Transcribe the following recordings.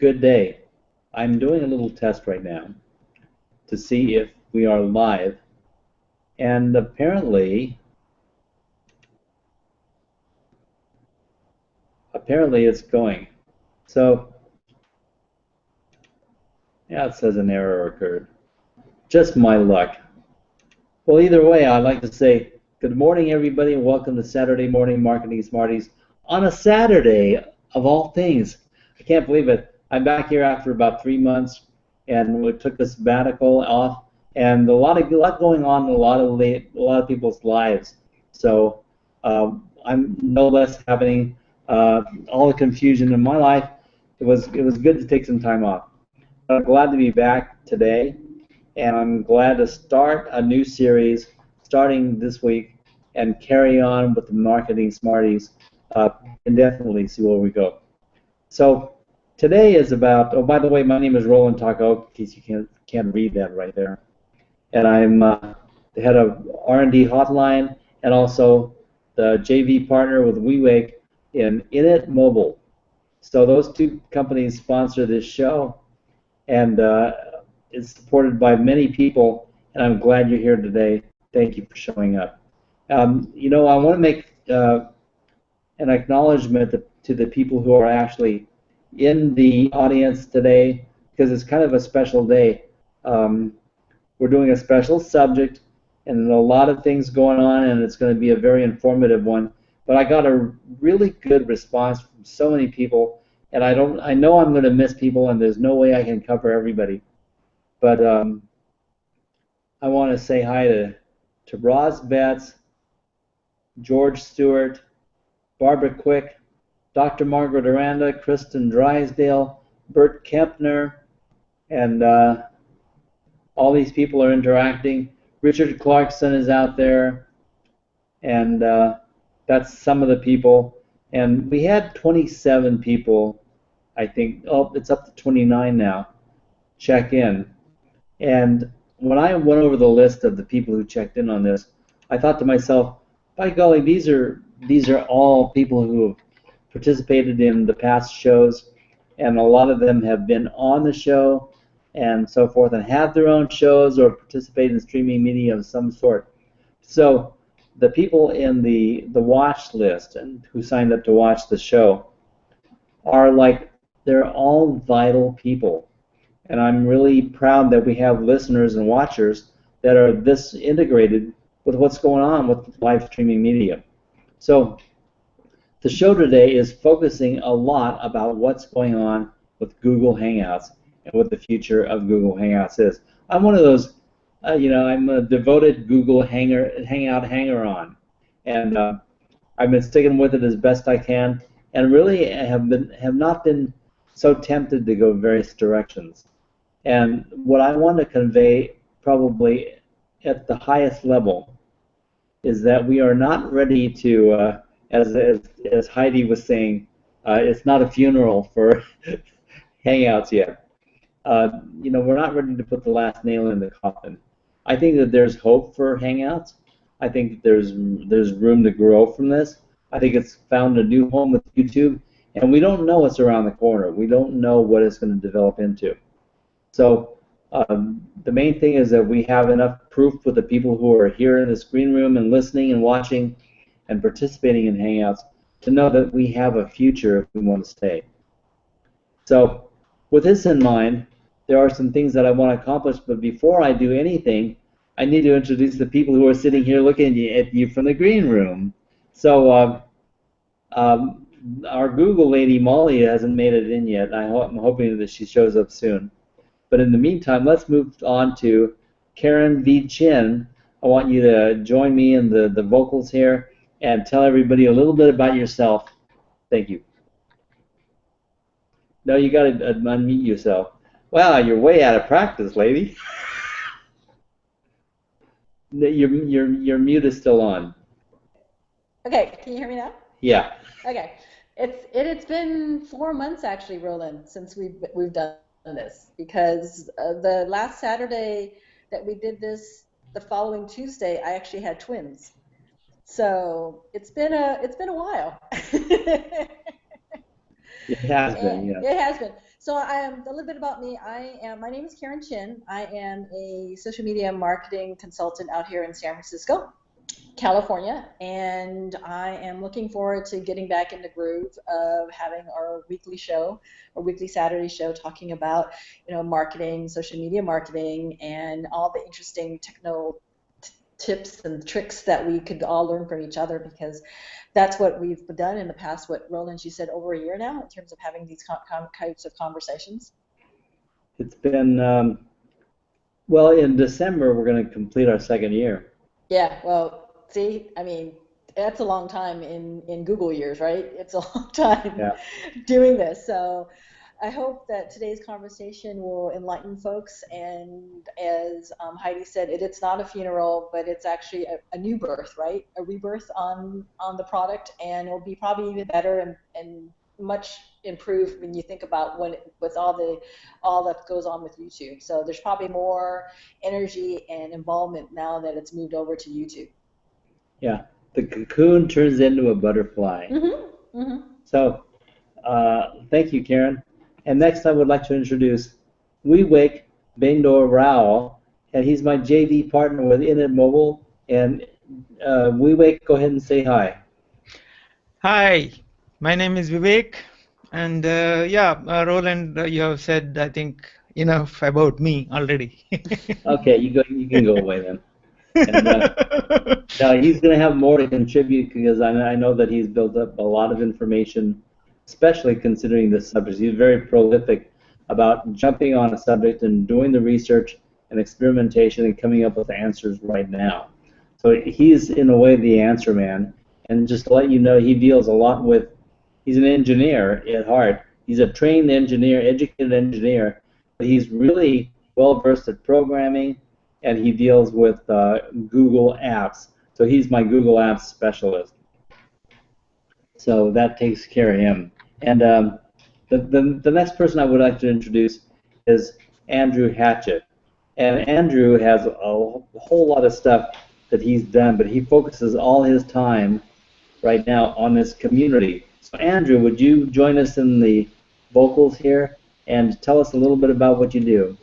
Good day. I'm doing a little test right now to see if we are live, and apparently it's going. So, yeah, it says an error occurred. Just my luck. Well, either way, I'd like to say good morning, everybody, and welcome to Saturday Morning Marketing Smarties on a Saturday of all things. I can't believe it. I'm back here after about 3 months, and we took the sabbatical off, and a lot going on in a lot of people's lives. So I'm no less happening. All the confusion in my life. It was good to take some time off. I'm glad to be back today, and I'm glad to start a new series starting this week and carry on with the Marketing Smarties and definitely see where we go. So today is about, oh, by the way, my name is Roland Taco, in case you can't read that right there. And I'm the head of R&D Hotline and also the JV partner with WeWake in Init Mobile. So those two companies sponsor this show, and it's supported by many people, and I'm glad you're here today. Thank you for showing up. You know, I want to make an acknowledgement to the people who are actually in the audience today, because it's kind of a special day. We're doing a special subject, and a lot of things going on, and it's going to be a very informative one. But I got a really good response from so many people, and I know I'm going to miss people, and there's no way I can cover everybody. But I want to say hi to Roz Betts, George Stewart, Barbara Quick, Dr. Margaret Aranda, Kristen Drysdale, Bert Kempner, and all these people are interacting. Richard Clarkson is out there, and that's some of the people. And we had 27 people, I think. Oh, it's up to 29 now. Check in. And when I went over the list of the people who checked in on this, I thought to myself, by golly, these are all people who have participated in the past shows, and a lot of them have been on the show and so forth, and have their own shows or participate in streaming media of some sort. So the people in the watch list and who signed up to watch the show are they're all vital people. And I'm really proud that we have listeners and watchers that are this integrated with what's going on with live streaming media. So the show today is focusing a lot about what's going on with Google Hangouts and what the future of Google Hangouts is. I'm one of those, I'm a devoted Google Hangout hanger-on, and I've been sticking with it as best I can, and really have not been so tempted to go various directions. And what I want to convey, probably at the highest level, is that we are not ready to, as Heidi was saying, it's not a funeral for Hangouts yet. We're not ready to put the last nail in the coffin. I think that there's hope for Hangouts. I think that there's room to grow from this. I think it's found a new home with YouTube, and we don't know what's around the corner. We don't know what it's going to develop into. So the main thing is that we have enough proof with the people who are here in this green room and listening and watching and participating in Hangouts to know that we have a future if we want to stay. So with this in mind, there are some things that I want to accomplish, but before I do anything, I need to introduce the people who are sitting here looking at you from the green room. So our Google lady, Molly, hasn't made it in yet. I'm hoping that she shows up soon. But in the meantime, let's move on to Karen V. Chin. I want you to join me in the vocals here and tell everybody a little bit about yourself. Thank you. No, you got to unmute yourself. Wow, you're way out of practice, lady. Your mute is still on. Okay, can you hear me now? Yeah. Okay, it's been 4 months actually, Roland, since we've done this, because the last Saturday that we did this, the following Tuesday, I actually had twins. So it's been a while. It has been, yeah. It has been. So a little bit about me. My name is Karen Chin. I am a social media marketing consultant out here in San Francisco, California, and I am looking forward to getting back in the groove of having our weekly show, our weekly Saturday show, talking about, marketing, social media marketing, and all the interesting techno tips and tricks that we could all learn from each other, because that's what we've done in the past. What, Roland, you said over a year now in terms of having these kinds of conversations? It's been, well, in December, we're going to complete our second year. Yeah, well, see, I mean, that's a long time in Google years, right? It's a long time Yeah. doing this. So I hope that today's conversation will enlighten folks. And as Heidi said, it's not a funeral, but it's actually a new birth, right? A rebirth on the product, and it'll be probably even better and much improved when you think about with all that goes on with YouTube. So there's probably more energy and involvement now that it's moved over to YouTube. Yeah. The cocoon turns into a butterfly. Mm-hmm. Mm-hmm. So, thank you, Karen. And next I would like to introduce Vivek Bendor Rao, and he's my JV partner with Init Mobile. And Vivek, go ahead and say hi. Hi, my name is Vivek, and Roland, you have said, I think, enough about me already. Okay, you can go away then. And, now he's going to have more to contribute, because I know that he's built up a lot of information, especially considering this subject. He's very prolific about jumping on a subject and doing the research and experimentation and coming up with answers right now. So he's, in a way, the answer man. And just to let you know, he deals a lot with, he's an engineer at heart. He's a trained engineer, educated engineer, but he's really well versed at programming, and he deals with Google Apps. So he's my Google Apps specialist. So that takes care of him. And the next person I would like to introduce is Andrew Hatchett. And Andrew has a whole lot of stuff that he's done, but he focuses all his time right now on this community. So Andrew, would you join us in the vocals here and tell us a little bit about what you do?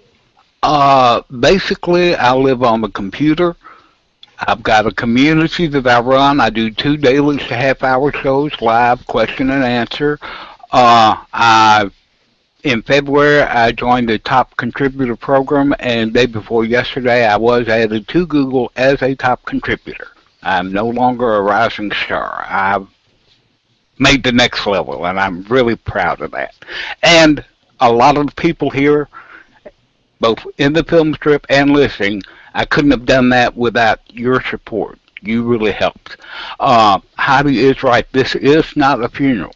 Basically, I live on the computer. I've got a community that I run. I do 2 daily half-hour shows, live question and answer. In February, I joined the top contributor program, and day before yesterday, I was added to Google as a top contributor. I'm no longer a rising star. I've made the next level, and I'm really proud of that. And a lot of the people here, both in the film strip and listening, I couldn't have done that without your support. You really helped. Heidi is right. This is not a funeral.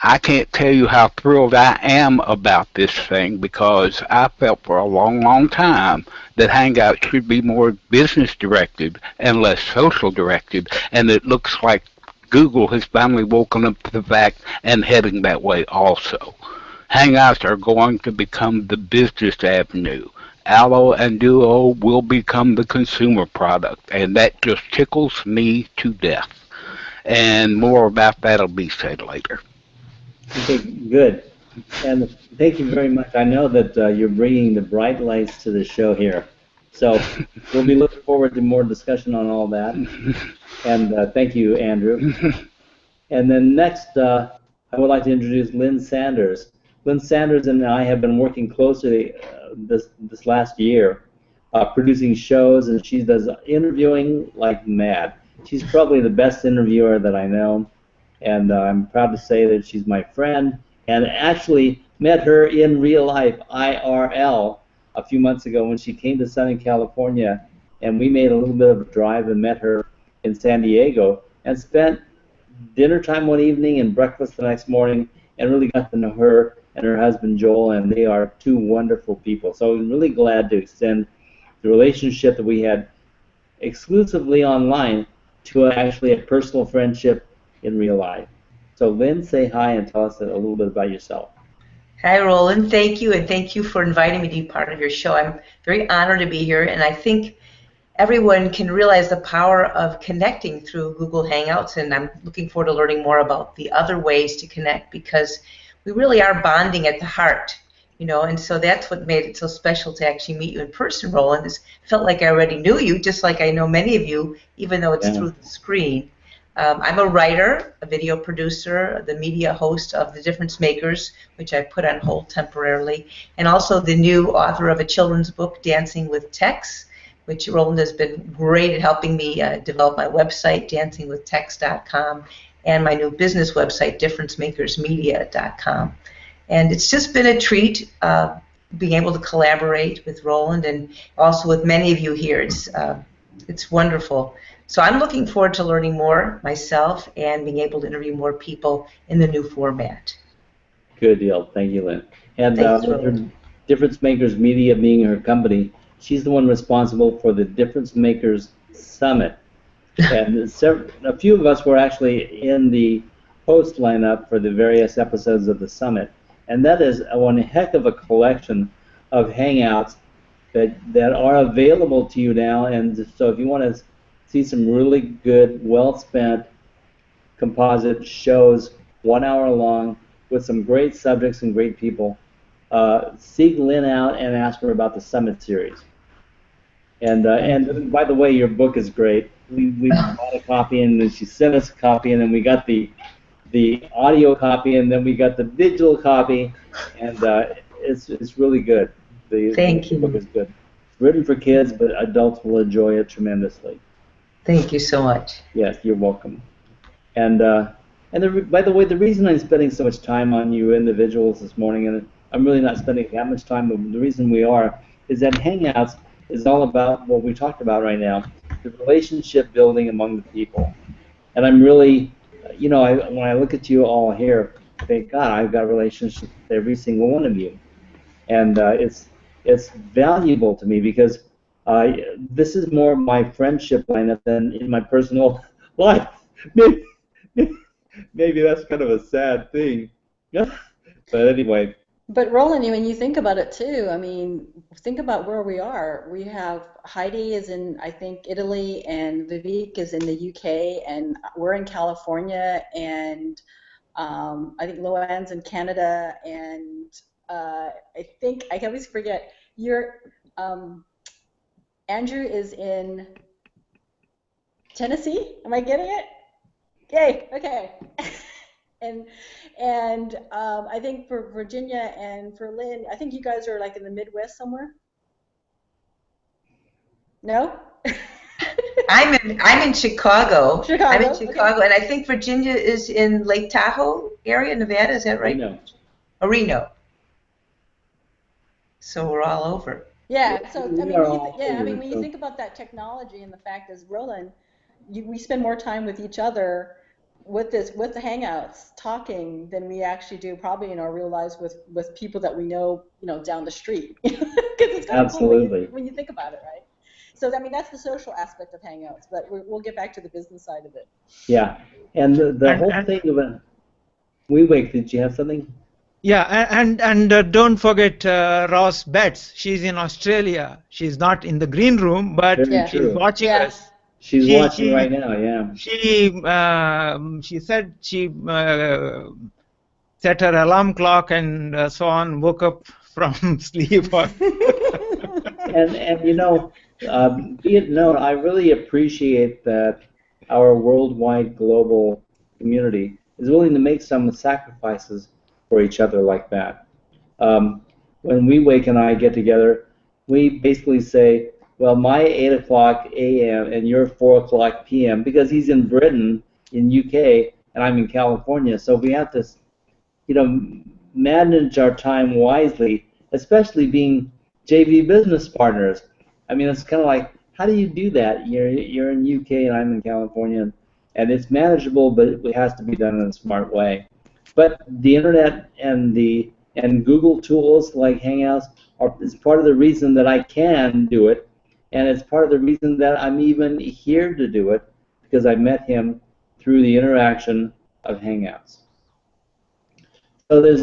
I can't tell you how thrilled I am about this thing, because I felt for a long, long time that Hangouts should be more business directed and less social directed, and it looks like Google has finally woken up to the fact and heading that way also. Hangouts are going to become the business avenue. Allo and Duo will become the consumer product, and that just tickles me to death. And more about that will be said later. Okay, good. And thank you very much. I know that you're bringing the bright lights to the show here. So we'll be looking forward to more discussion on all that. And thank you, Andrew. And then next, I would like to introduce Lynn Sanders. Lynn Sanders and I have been working closely this last year, producing shows, and she does interviewing like mad. She's probably the best interviewer that I know, and I'm proud to say that she's my friend, and actually met her in real life, IRL, a few months ago when she came to Southern California, and we made a little bit of a drive and met her in San Diego, and spent dinner time one evening and breakfast the next morning, and really got to know her and her husband Joel, and they are two wonderful people. So I'm really glad to extend the relationship that we had exclusively online to actually a personal friendship in real life. So Lynn, say hi and tell us a little bit about yourself. Hi, Roland. Thank you, and thank you for inviting me to be part of your show. I'm very honored to be here, and I think everyone can realize the power of connecting through Google Hangouts, and I'm looking forward to learning more about the other ways to connect, because we really are bonding at the heart. And so that's what made it so special to actually meet you in person, Roland. It felt like I already knew you, just like I know many of you, even though it's through the screen. I'm a writer, a video producer, the media host of The Difference Makers, which I put on hold temporarily, and also the new author of a children's book, Dancing with Tex, which Roland has been great at helping me develop my website, dancingwithtex.com, and my new business website, differencemakersmedia.com. And it's just been a treat being able to collaborate with Roland and also with many of you here. It's wonderful. So I'm looking forward to learning more myself and being able to interview more people in the new format. Good deal. Thank you, Lynn. And Thanks, with her Difference Makers Media being her company, she's the one responsible for the Difference Makers Summit. And a few of us were actually in the host lineup for the various episodes of the summit. And that is one heck of a collection of Hangouts that are available to you now. And so if you want to see some really good, well-spent composite shows, 1 hour long, with some great subjects and great people, seek Lynn out and ask her about the Summit series. And by the way, your book is great. We bought a copy, and then she sent us a copy, and then we got the audio copy, and then we got the digital copy, and it's really good. Thank you. The book is good. It's written for kids, but adults will enjoy it tremendously. Thank you so much. Yes, you're welcome. And by the way, the reason I'm spending so much time on you individuals this morning, and I'm really not spending that much time, but the reason we are, is that Hangouts is all about what we talked about right now, the relationship building among the people. And I'm really, when I look at you all here, I think, God, I've got relationships with every single one of you. And it's valuable to me because this is more my friendship lineup than in my personal life. Maybe that's kind of a sad thing. But anyway. But Roland, when you think about it too, think about where we are. We have Heidi is in, I think, Italy, and Vivek is in the UK, and we're in California, and I think Loanne's in Canada, and I think, I always forget, Andrew is in Tennessee. Am I getting it? Yay, okay. And I think for Virginia and for Lynn, I think you guys are like in the Midwest somewhere. No? I'm in Chicago. I'm in Chicago, okay. And I think Virginia is in Lake Tahoe area, Nevada. Is that right? Reno. Reno. So we're all over. Yeah. So when you think about that technology and the fact is, Roland, we spend more time with each other with the Hangouts talking than we actually do probably in our real lives with people that we know, down the street. Because it's kind of cool when you think about it, right? So that's the social aspect of Hangouts, but we'll get back to the business side of it. Yeah, and the whole thing about Vivek, did you have something? Yeah, and don't forget Ross Betts. She's in Australia. She's not in the green room, but she's watching us. She's watching right now, yeah. She said she set her alarm clock and so on, woke up from sleep. and be it known, I really appreciate that our worldwide global community is willing to make some sacrifices for each other like that. When Vivek and I get together, we basically say, well, my 8 o'clock a.m. and your 4 o'clock p.m. because he's in Britain, in UK, and I'm in California. So we have to, manage our time wisely, especially being JV business partners. It's kind of like, how do you do that? You're in UK and I'm in California, and it's manageable, but it has to be done in a smart way. But the internet and Google tools like Hangouts is part of the reason that I can do it. And it's part of the reason that I'm even here to do it, because I met him through the interaction of Hangouts. So there's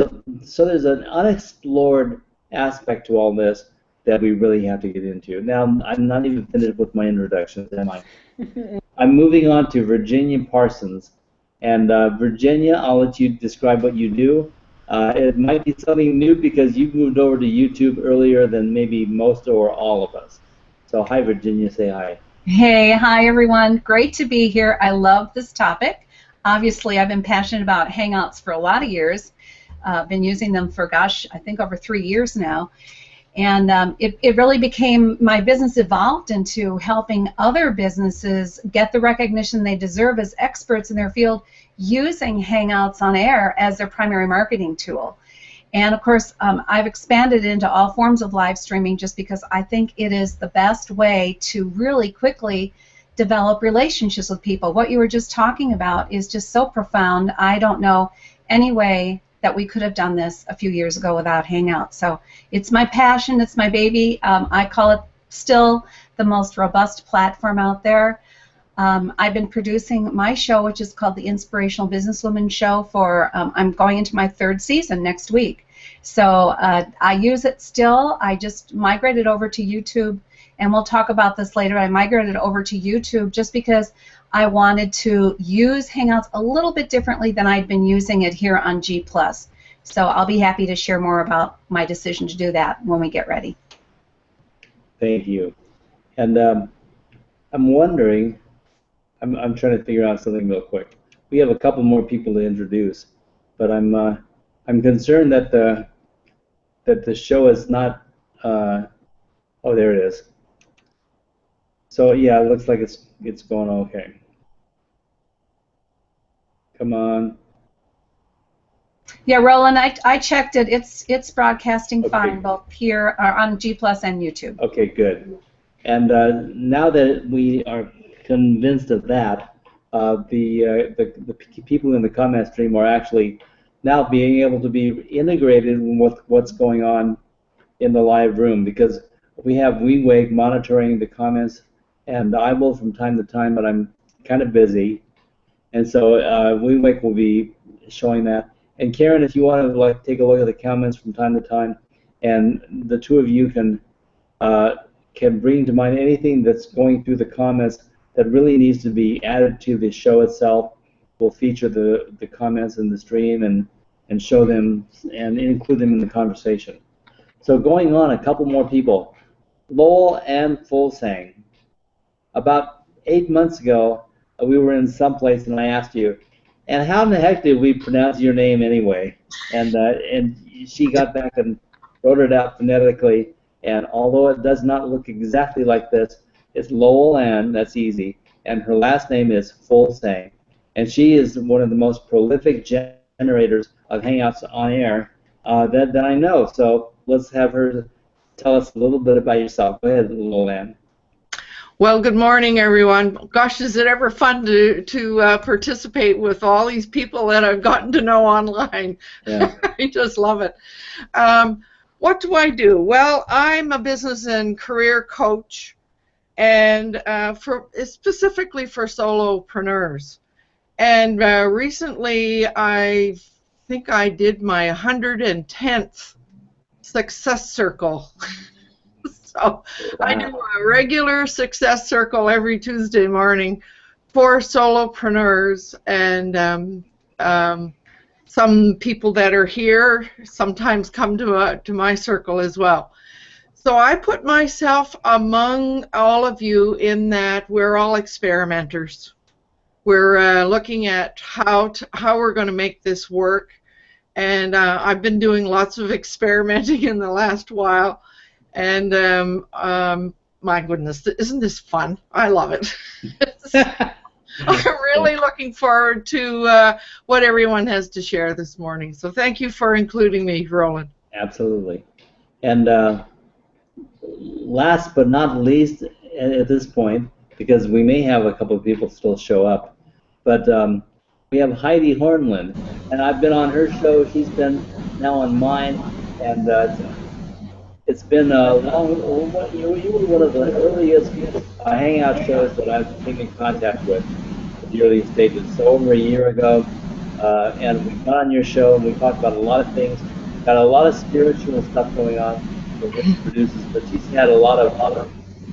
an unexplored aspect to all this that we really have to get into. Now, I'm not even finished with my introduction, am I? I'm moving on to Virginia Parsons. And Virginia, I'll let you describe what you do. It might be something new because you moved over to YouTube earlier than maybe most or all of us. So hi, Virginia, say hi. Hey, hi everyone. Great to be here. I love this topic. Obviously, I've been passionate about Hangouts for a lot of years. Been using them for, gosh, I think over 3 years now. And it really became, my business evolved into helping other businesses get the recognition they deserve as experts in their field using Hangouts on Air as their primary marketing tool. And of course, I've expanded into all forms of live streaming just because I think it is the best way to really quickly develop relationships with people. What you were just talking about is just so profound. I don't know any way that we could have done this a few years ago without Hangouts. So it's my passion, it's my baby. I call it still the most robust platform out there. I've been producing my show, which is called the Inspirational Businesswoman Show, for I'm going into my 3rd season next week. So I use it still. I just migrated over to YouTube, and we'll talk about this later. I migrated over to YouTube just because I wanted to use Hangouts a little bit differently than I'd been using it here on G+. So I'll be happy to share more about my decision to do that when we get ready. Thank you. And I'm wondering, I'm trying to figure out something real quick. We have a couple more people to introduce, but I'm concerned that the show is not. Oh, there it is. So yeah, it looks like it's going okay. Come on. Yeah, Roland, I checked it. It's broadcasting Okay. fine both here on G+ and YouTube. Okay, good. And now that we are convinced of that, the people in the comment stream are actually now being able to be integrated with what's going on in the live room, because we have WeWake monitoring the comments, and I will from time to time, but I'm kind of busy, and so WeWake will be showing that. And Karen, if you want to take a look at the comments from time to time, and the two of you can bring to mind anything that's going through the comments that really needs to be added to the show itself. We'll feature the comments in the stream and show them and include them in the conversation. So going on, a couple more people. Lowell and Fulsang. About 8 months ago, we were in some place and I asked you, and how in the heck did we pronounce your name anyway? And she got back and wrote it out phonetically. And although it does not look exactly like this, it's Lowell Ann, that's easy, and her last name is Fulsang. And she is one of the most prolific generators of Hangouts on Air that I know. So let's have her tell us a little bit about yourself. Go ahead, Lowell Ann. Well, good morning, everyone. Gosh, is it ever fun to participate with all these people that I've gotten to know online? Yeah. I just love it. What do I do? Well, I'm a business and career coach, and specifically for solopreneurs. And recently, I think I did my 110th Success Circle. So I do a regular Success Circle every Tuesday morning for solopreneurs, and some people that are here sometimes come to my circle as well. So I put myself among all of you in that we're all experimenters. We're looking at how we're going to make this work, and I've been doing lots of experimenting in the last while, and my goodness, isn't this fun? I love it. I'm really looking forward to what everyone has to share this morning. So thank you for including me, Roland. Absolutely. And last but not least at this point, because we may have a couple of people still show up, but we have Heidi Hornland. And I've been on her show. She's been now on mine. And it's been a long, you were one of the earliest Hangout shows that I came in contact with at the early stages. So over a year ago, and we got on your show and we talked about a lot of things. Got a lot of spiritual stuff going on with what she produces, but she's had a lot of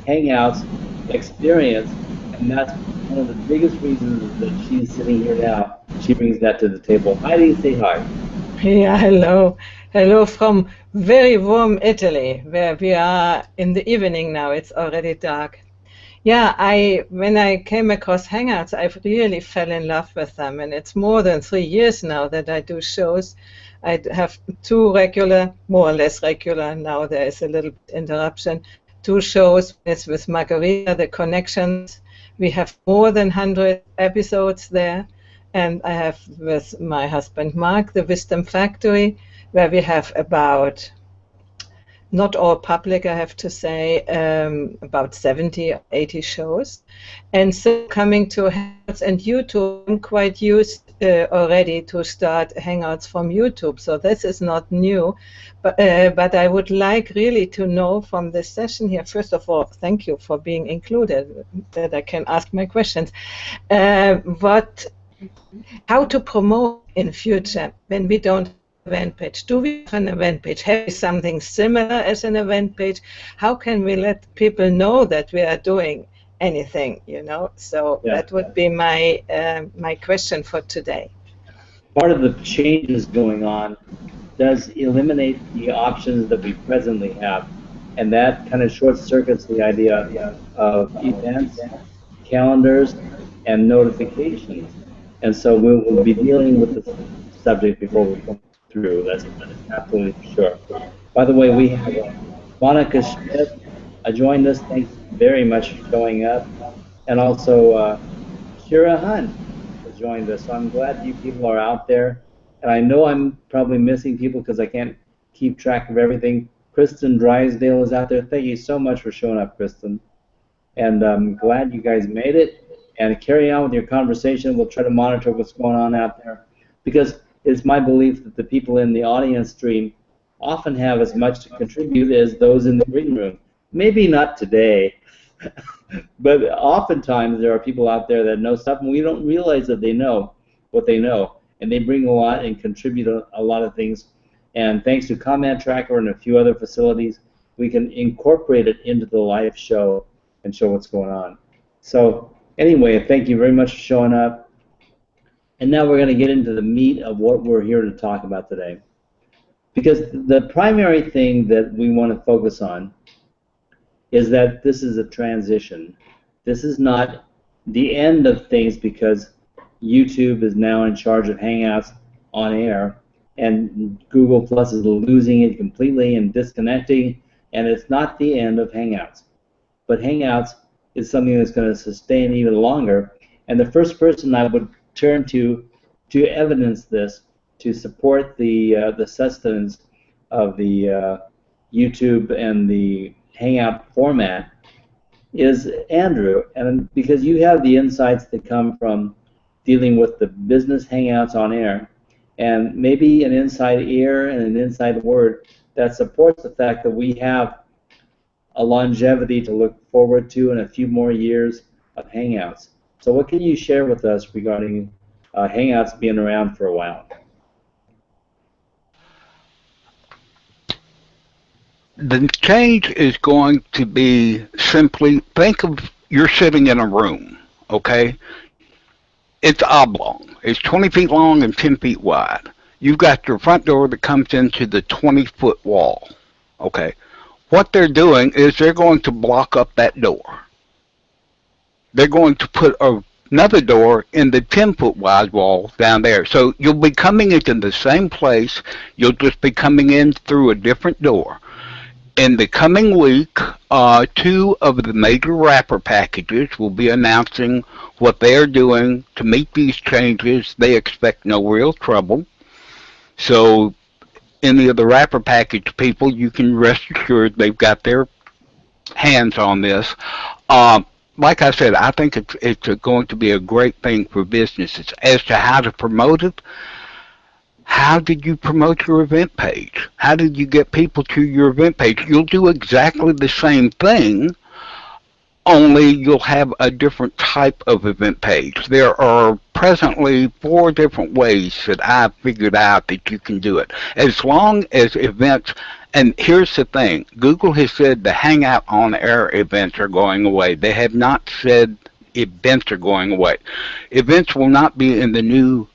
Hangouts experience, and that's one of the biggest reasons that she's sitting here now. She brings that to the table. Heidi, say hi. Yeah, hello. Hello from very warm Italy, where we are in the evening now. It's already dark. Yeah, when I came across Hangouts, I really fell in love with them, and it's more than 3 years now that I do shows. I have two regular, more or less regular, now there is a little interruption, two shows. It's with Margarita, The Connections. We have more than 100 episodes there. And I have with my husband Mark, The Wisdom Factory, where we have about, not all public, I have to say, about 70 or 80 shows. And so coming to Hangouts and YouTube, I'm quite used already to start Hangouts from YouTube. So this is not new. But I would like really to know from this session here, first of all, thank you for being included, that I can ask my questions. How to promote in future when we don't have an event page? Do we have an event page? Have we something similar as an event page? How can we let people know that we are doing anything, you know? So that would be my my question for today. Part of the changes going on does eliminate the options that we presently have, and that kind of short circuits the idea of events, calendars, and notifications. And so we will be dealing with the subject before we come through. That's absolutely sure. By the way, we have Monica Schmidt joined us. Thanks very much for showing up. And also Shira Hunt has joined us. So I'm glad you people are out there. And I know I'm probably missing people because I can't keep track of everything. Kristen Drysdale is out there. Thank you so much for showing up, Kristen. And I'm glad you guys made it. And carry on with your conversation. We'll try to monitor what's going on out there, because it's my belief that the people in the audience stream often have as much to contribute as those in the green room. Maybe not today, but oftentimes there are people out there that know stuff, and we don't realize that they know what they know, and they bring a lot and contribute a lot of things. And thanks to Comment Tracker and a few other facilities, we can incorporate it into the live show and show what's going on. So anyway, thank you very much for showing up. And now we're going to get into the meat of what we're here to talk about today. Because the primary thing that we want to focus on is that this is a transition. This is not the end of things, because YouTube is now in charge of Hangouts on Air, and Google Plus is losing it completely and disconnecting, and it's not the end of Hangouts. But Hangouts is something that's going to sustain even longer. And the first person I would turn to evidence this, to support the sustenance of the YouTube and the Hangout format, is Andrew. And because you have the insights that come from dealing with the business Hangouts on Air, and maybe an inside ear and an inside word that supports the fact that we have a longevity to look forward to in a few more years of Hangouts. So what can you share with us regarding Hangouts being around for a while? The change is going to be simply, think of you're sitting in a room, okay? It's oblong. It's 20 feet long and 10 feet wide. You've got your front door that comes into the 20-foot wall, okay? What they're doing is they're going to block up that door. They're going to put another door in the 10-foot wide wall down there. So you'll be coming into the same place. You'll just be coming in through a different door. In the coming week, 2 of the major wrapper packages will be announcing what they are doing to meet these changes. They expect no real trouble. So any of the wrapper package people, you can rest assured they've got their hands on this. Like I said, I think it's going to be a great thing for businesses. As to how to promote it, how did you promote your event page? How did you get people to your event page? You'll do exactly the same thing, only you'll have a different type of event page. There are presently 4 different ways that I've figured out that you can do it. As long as events, and here's the thing, Google has said the Hangout On Air events are going away. They have not said events are going away. Events will not be in the new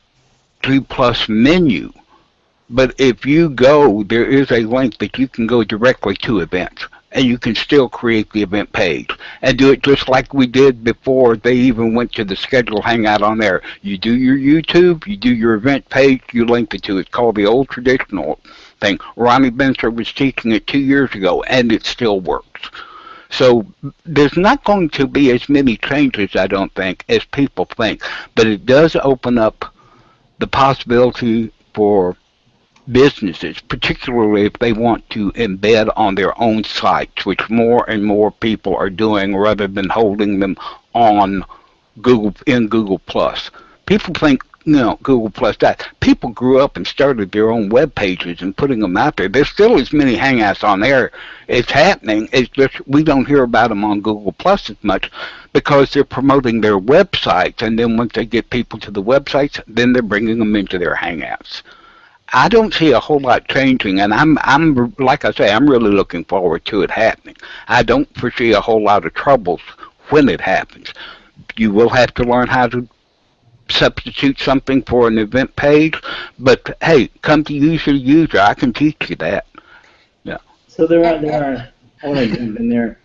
3+ menu But if you go, there is a link that you can go directly to events, and you can still create the event page and do it just like we did before they even went to the schedule hangout on there. You do your YouTube, you do your event page, you link it to it. It's called the old traditional thing. Ronnie Benser was teaching it 2 years ago, and it still works. So there's not going to be as many changes, I don't think, as people think. But it does open up the possibility for businesses, particularly if they want to embed on their own sites, which more and more people are doing rather than holding them on Google Plus. People think, Google Plus that. People grew up and started their own web pages and putting them out there. There's still as many Hangouts on there. It's happening. It's just we don't hear about them on Google Plus as much because they're promoting their websites, and then once they get people to the websites, then they're bringing them into their Hangouts. I don't see a whole lot changing, and I'm like I say, I'm really looking forward to it happening. I don't foresee a whole lot of troubles when it happens. You will have to learn how to substitute something for an event page, but hey, come to user. I can teach you that. Yeah. So there are. I want to jump in there.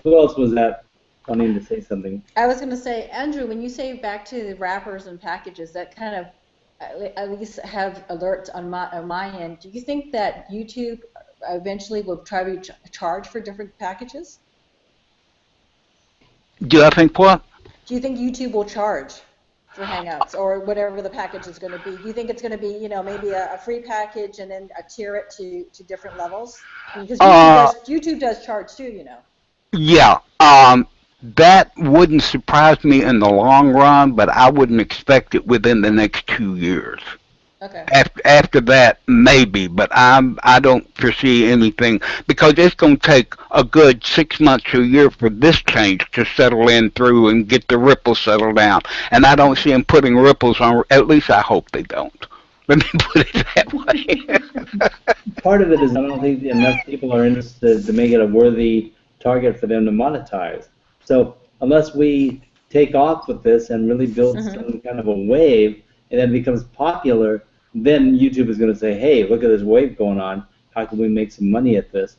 Who else was that wanting to say something? I was going to say, Andrew, when you say back to the wrappers and packages, that kind of at least have alerts on my end. Do you think that YouTube eventually will try to charge for different packages? Do I think what? Do you think YouTube will charge for Hangouts or whatever the package is going to be? Do you think it's going to be, maybe a free package and then tier it to different levels? Because YouTube does charge too, Yeah. That wouldn't surprise me in the long run, but I wouldn't expect it within the next 2 years. Okay. After that, maybe, but I don't foresee anything because it's going to take a good 6 months to a year for this change to settle in through and get the ripples settled down. And I don't see them putting ripples on. At least I hope they don't. Let me put it that way. Part of it is I don't think enough people are interested to make it a worthy target for them to monetize. So unless we take off with this and really build some kind of a wave, and then it becomes popular, then YouTube is going to say, hey, look at this wave going on. How can we make some money at this?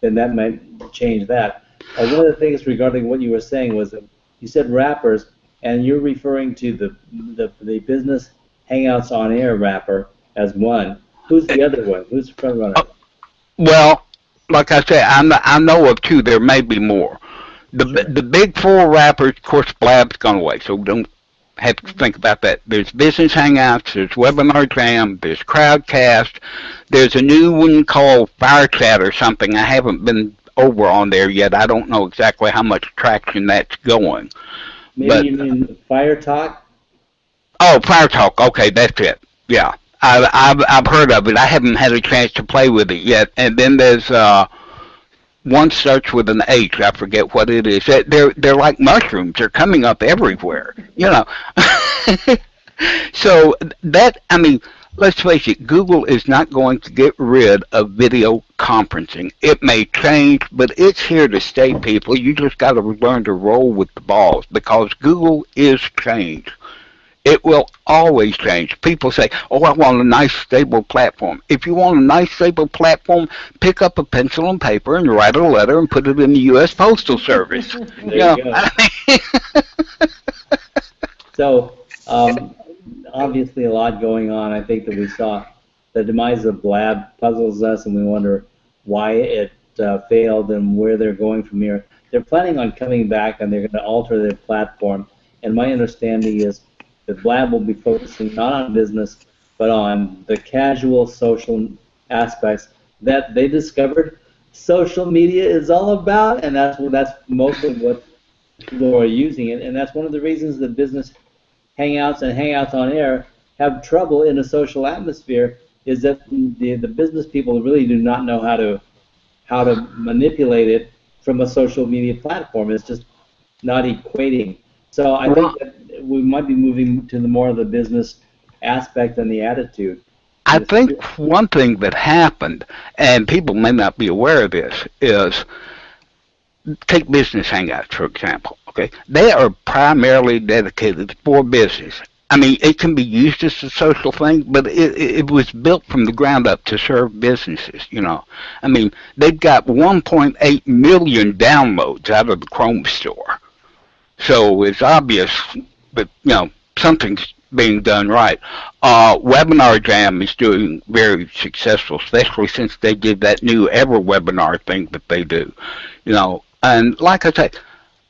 Then that might change that. One of the things regarding what you were saying was that you said wrappers, and you're referring to the business Hangouts on Air wrapper as one. Who's the other one? Who's the front runner? Well, like I said, I know of two. There may be more. The big four wrappers, of course, Blab's gone away, so don't have to think about that. There's Business Hangouts, there's Webinar Jam, there's Crowdcast, there's a new one called FireChat or something. I haven't been over on there yet. I don't know exactly how much traction that's going. Maybe you mean Fire Talk? Oh, Fire Talk. Okay, that's it. Yeah, I've heard of it. I haven't had a chance to play with it yet. And then there's one starts with an H. I forget what it is. They're like mushrooms. They're coming up everywhere. So that, I mean, let's face it, Google is not going to get rid of video conferencing. It may change, but it's here to stay, people. You just got to learn to roll with the balls because Google is change. It will always change. People say, oh, I want a nice, stable platform. If you want a nice, stable platform, pick up a pencil and paper and write a letter and put it in the U.S. Postal Service. There you go. So, obviously a lot going on. I think that we saw the demise of Blab puzzles us, and we wonder why it failed and where they're going from here. They're planning on coming back, and they're going to alter their platform. And my understanding is that Blab will be focusing not on business, but on the casual social aspects that they discovered social media is all about, and that's mostly what people are using it. And that's one of the reasons that business Hangouts and Hangouts on Air have trouble in a social atmosphere, is that the business people really do not know how to manipulate it from a social media platform. It's just not equating. So I think that we might be moving to more of the business aspect and the attitude. I think one thing that happened, and people may not be aware of this, is take Business Hangouts, for example. Okay, they are primarily dedicated for business. I mean, it can be used as a social thing, but it was built from the ground up to serve businesses, you know. I mean, they've got 1.8 million downloads out of the Chrome store. So it's obvious that, you know, something's being done right. Webinar Jam is doing very successful, especially since they did that new Ever webinar thing that they do, you know. And like I said,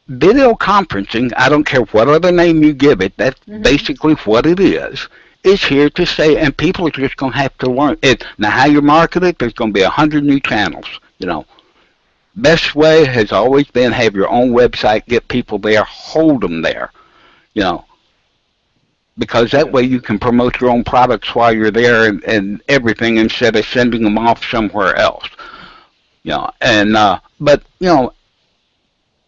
video conferencing, I don't care what other name you give it, that's basically what it is. It's here to stay, and people are just going to have to learn it. Now, how you market it, there's going to be 100 new channels, you know. Best way has always been have your own website, get people there, hold them there, you know, because that way you can promote your own products while you're there and everything instead of sending them off somewhere else, you know. And but you know,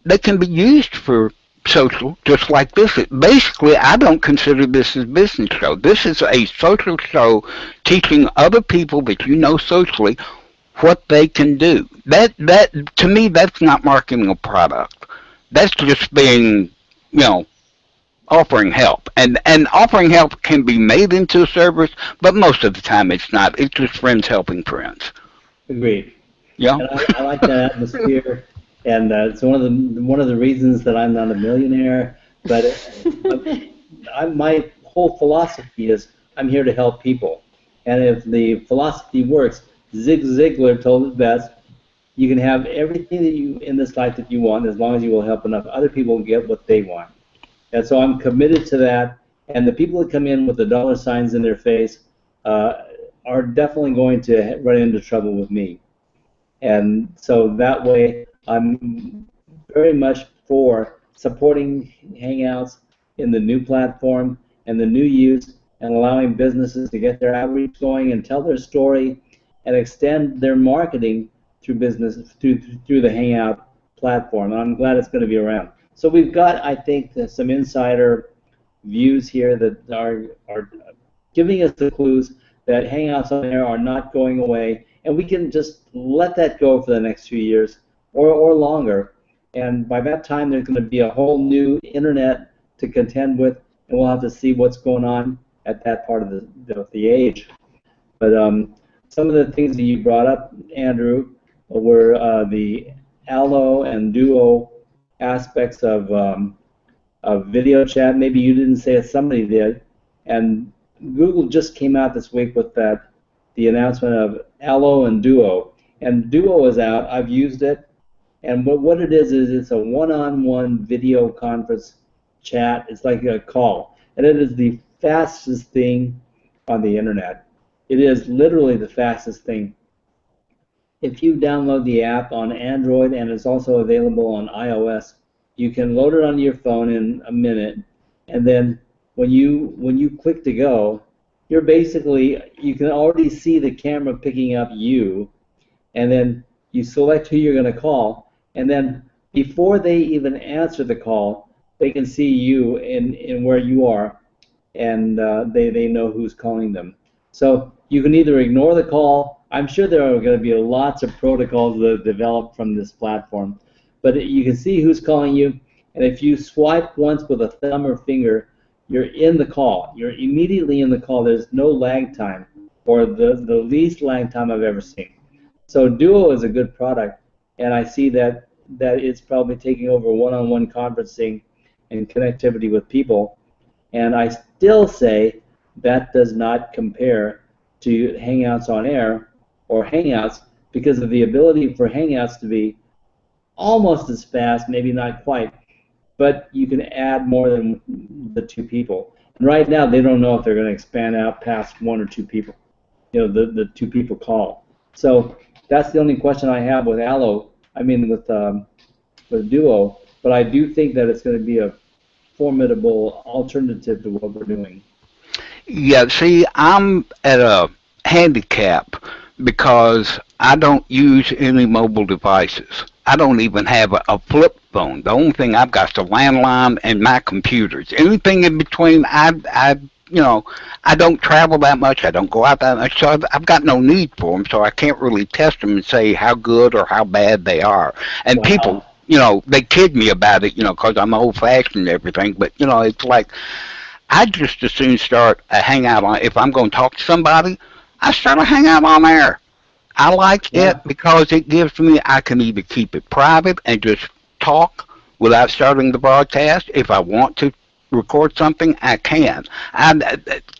they can be used for social, just like this. Basically, I don't consider this a business show. This is a social show teaching other people that you know socially what they can do. That to me, that's not marketing a product. That's just being, you know, offering help. And offering help can be made into a service, but most of the time it's not. It's just friends helping friends. Agreed. Yeah. And I like that atmosphere. And it's one of the reasons that I'm not a millionaire. But my whole philosophy is I'm here to help people. And if the philosophy works, Zig Ziglar told it best: you can have everything that you in this life that you want as long as you will help enough other people get what they want. And so I'm committed to that. And the people that come in with the dollar signs in their face are definitely going to run into trouble with me. And so that way, I'm very much for supporting Hangouts in the new platform and the new use, and allowing businesses to get their outreach going and tell their story and extend their marketing through through the Hangout platform. And I'm glad it's going to be around. So we've got, I think, some insider views here that are giving us the clues that Hangouts on Air are not going away, and we can just let that go for the next few years or longer. And by that time, there's going to be a whole new internet to contend with, and we'll have to see what's going on at that part of the age. But some of the things that you brought up, Andrew, were the Allo and Duo aspects of video chat. Maybe you didn't say it, somebody did. And Google just came out this week with the announcement of Allo and Duo. And Duo is out. I've used it. And what it is it's a one-on-one video conference chat. It's like a call. And it is the fastest thing on the internet. It is literally the fastest thing. If you download the app on Android, and it's also available on iOS, you can load it on your phone in a minute. And then when you click to go, you can already see the camera picking up you, and then you select who you're going to call. And then before they even answer the call, they can see you in where you are, and they know who's calling them. So you can either ignore the call. I'm sure there are going to be lots of protocols that develop from this platform, but you can see who's calling you, and if you swipe once with a thumb or finger, you're in the call. You're immediately in the call. There's no lag time, or the least lag time I've ever seen. So Duo is a good product, and I see that it's probably taking over one-on-one conferencing and connectivity with people. And I still say that does not compare to Hangouts on Air or Hangouts, because of the ability for Hangouts to be almost as fast, maybe not quite, but you can add more than the two people. And right now, they don't know if they're going to expand out past one or two people, the two people call. So that's the only question I have with with Duo, but I do think that it's going to be a formidable alternative to what we're doing. Yeah, see, I'm at a handicap because I don't use any mobile devices. I don't even have a flip phone. The only thing I've got is a landline and my computers. Anything in between, I don't travel that much. I don't go out that much, so I've got no need for them. So I can't really test them and say how good or how bad they are. And wow. People, they kid me about it, because I'm old-fashioned and everything. But it's like I just as soon start a hangout on. If I'm going to talk to somebody, I start a hangout on air. I like it Yeah. because it gives me. I can either keep it private and just talk without starting the broadcast. If I want to record something, I can.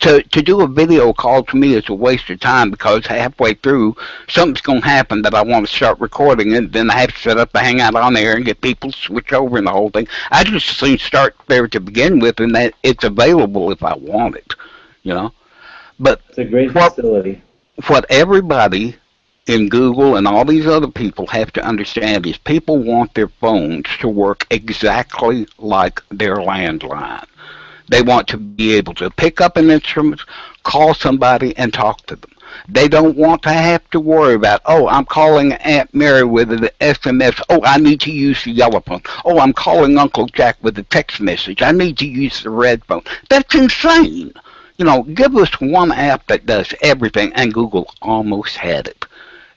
To do a video call to me is a waste of time because halfway through something's going to happen that I want to start recording, and then I have to set up a hangout on there and get people to switch over and the whole thing. I just as soon start there to begin with, and that it's available if I want it, you know. But It's a great what facility. what everybody in Google and all these other people have to understand is people want their phones to work exactly like their landline. They want to be able to pick up an instrument, call somebody, and talk to them. They don't want to have to worry about, oh, I'm calling Aunt Mary with an SMS. Oh, I need to use the yellow phone. Oh, I'm calling Uncle Jack with a text message. I need to use the red phone. That's insane. You know, give us one app that does everything, and Google almost had it.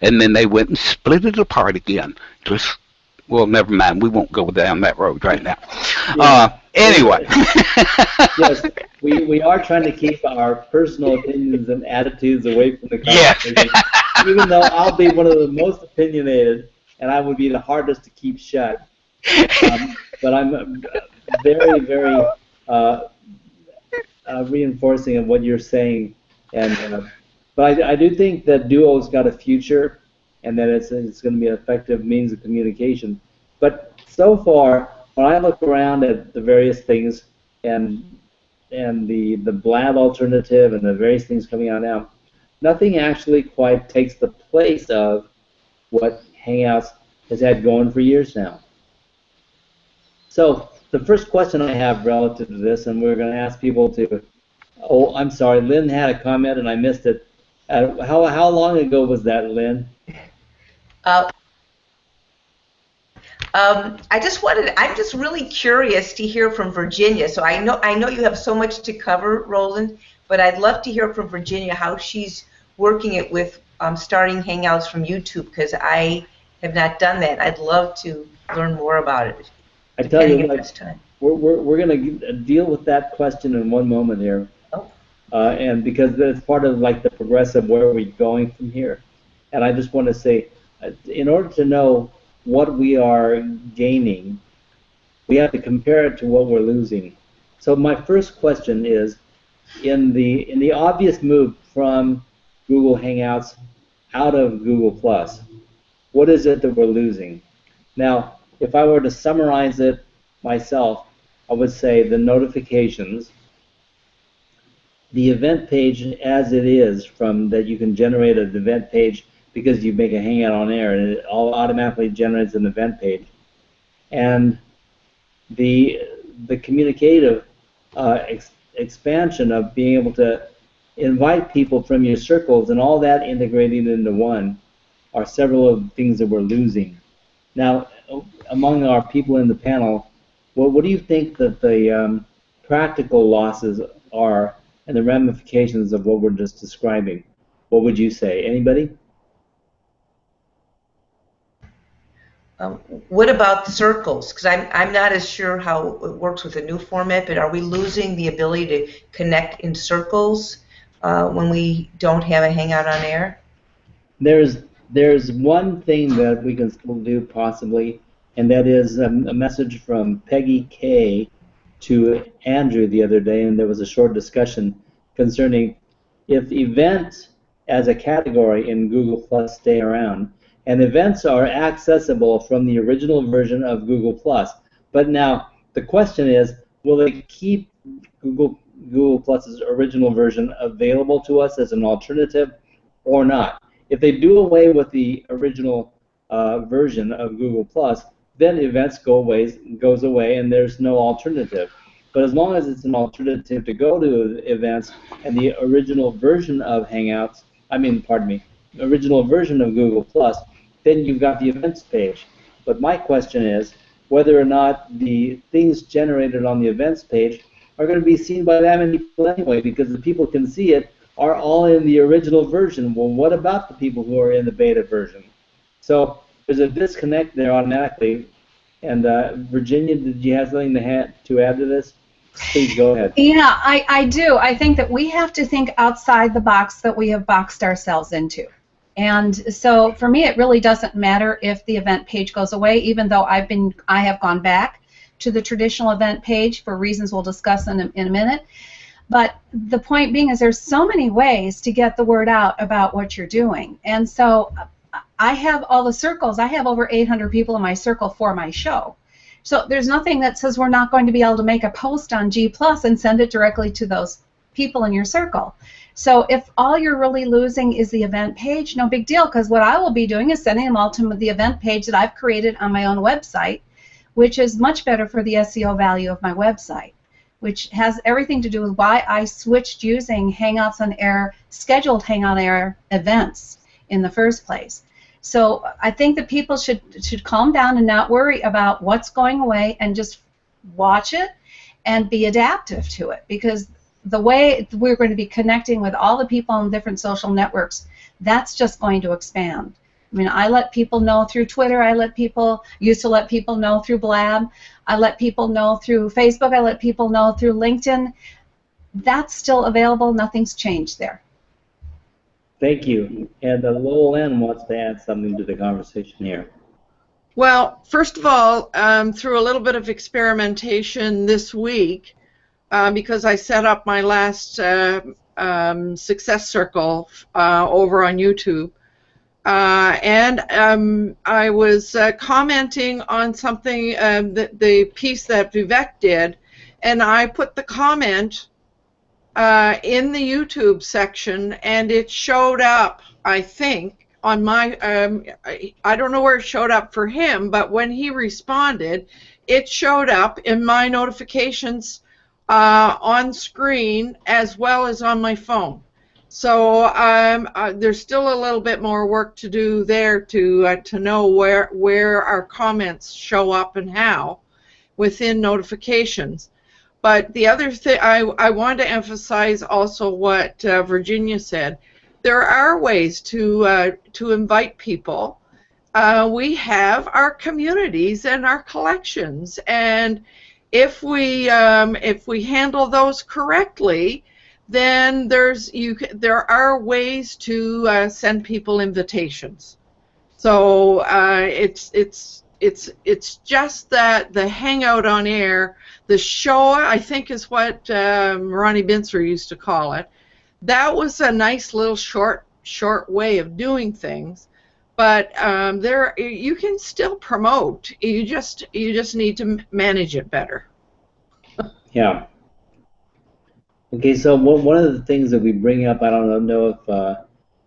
And then they went and split it apart again. Just, well, never mind. We won't go down that road right now. Yeah. Anyway. Yes, we are trying to keep our personal opinions and attitudes away from the Yes. conversation. Even though I'll be one of the most opinionated, and I would be the hardest to keep shut. But I'm very, very reinforcing of what you're saying, and but I do think that Duo's got a future, and that it's going to be an effective means of communication. But so far, when I look around at the various things and the Blab alternative and the various things coming out now, nothing actually quite takes the place of what Hangouts has had going for years now. So the first question I have relative to this, and we're going to ask people to, oh, I'm sorry, Lynn had a comment and I missed it. How long ago was that, Lynn? I'm just really curious to hear from Virginia. So I know you have so much to cover, Roland, but I'd love to hear from Virginia how she's working it with starting Hangouts from YouTube, because I have not done that. I'd love to learn more about it. I tell you what, time. we're going to deal with that question in one moment here. Oh. And because it's part of like the progressive where we're going from here. And I just want to say, in order to know what we are gaining, we have to compare it to what we're losing. So my first question is, in the obvious move from Google Hangouts out of Google Plus, what is it that we're losing? Now, if I were to summarize it myself, I would say the notifications, the event page as it is, from that you can generate an event page because you make a Hangout on Air and it all automatically generates an event page, and the communicative expansion of being able to invite people from your circles and all that integrating into one are several of the things that we're losing. Now, among our people in the panel, what do you think that the practical losses are and the ramifications of what we're just describing? What would you say? Anybody? What about the circles? Because I'm not as sure how it works with the new format, but are we losing the ability to connect in circles when we don't have a Hangout on Air? There's one thing that we can still do possibly, and that is a message from Peggy K to Andrew the other day, and there was a short discussion concerning if events as a category in Google Plus stay around, and events are accessible from the original version of Google Plus. But now the question is, will they keep Google Plus's original version available to us as an alternative or not? If they do away with the original version of Google Plus, then events goes away and there's no alternative. But as long as it's an alternative to go to events and the original version of Hangouts, original version of Google Plus, then you've got the events page. But my question is whether or not the things generated on the events page are going to be seen by that many people anyway, because the people can see it are all in the original version. Well, what about the people who are in the beta version? So there's a disconnect there automatically. And Virginia, did you have something to add to this? Please go ahead. Yeah, I do. I think that we have to think outside the box that we have boxed ourselves into. And so for me, it really doesn't matter if the event page goes away, even though I have gone back to the traditional event page for reasons we'll discuss in a minute. But the point being is there's so many ways to get the word out about what you're doing. And so I have all the circles. I have over 800 people in my circle for my show. So there's nothing that says we're not going to be able to make a post on G+ and send it directly to those people in your circle. So if all you're really losing is the event page, no big deal, because what I will be doing is sending them all to the event page that I've created on my own website, which is much better for the SEO value of my website, which has everything to do with why I switched using Hangouts on Air, scheduled Hangout on Air events in the first place. So I think that people should calm down and not worry about what's going away and just watch it and be adaptive to it, because the way we're going to be connecting with all the people on different social networks, that's just going to expand. I mean, I let people know through Twitter. Used to let people know through Blab. I let people know through Facebook. I let people know through LinkedIn. That's still available. Nothing's changed there. Thank you. And Lowell Ann wants to add something to the conversation here. Well, first of all, through a little bit of experimentation this week, because I set up my last success circle over on YouTube, and I was commenting on something, the piece that Vivek did, and I put the comment in the YouTube section, and it showed up, I think, on my, I don't know where it showed up for him, but when he responded, it showed up in my notifications on screen as well as on my phone. So there's still a little bit more work to do there to know where our comments show up and how within notifications. But the other thing, I want to emphasize also what Virginia said. There are ways to invite people. We have our communities and our collections, and if we handle those correctly, then there are ways to send people invitations. So it's just that the Hangout on Air, the show, I think is what Ronnie Binzer used to call it. That was a nice little short way of doing things, but you can still promote. You just need to manage it better. Yeah. Okay, so one of the things that we bring up, I don't know if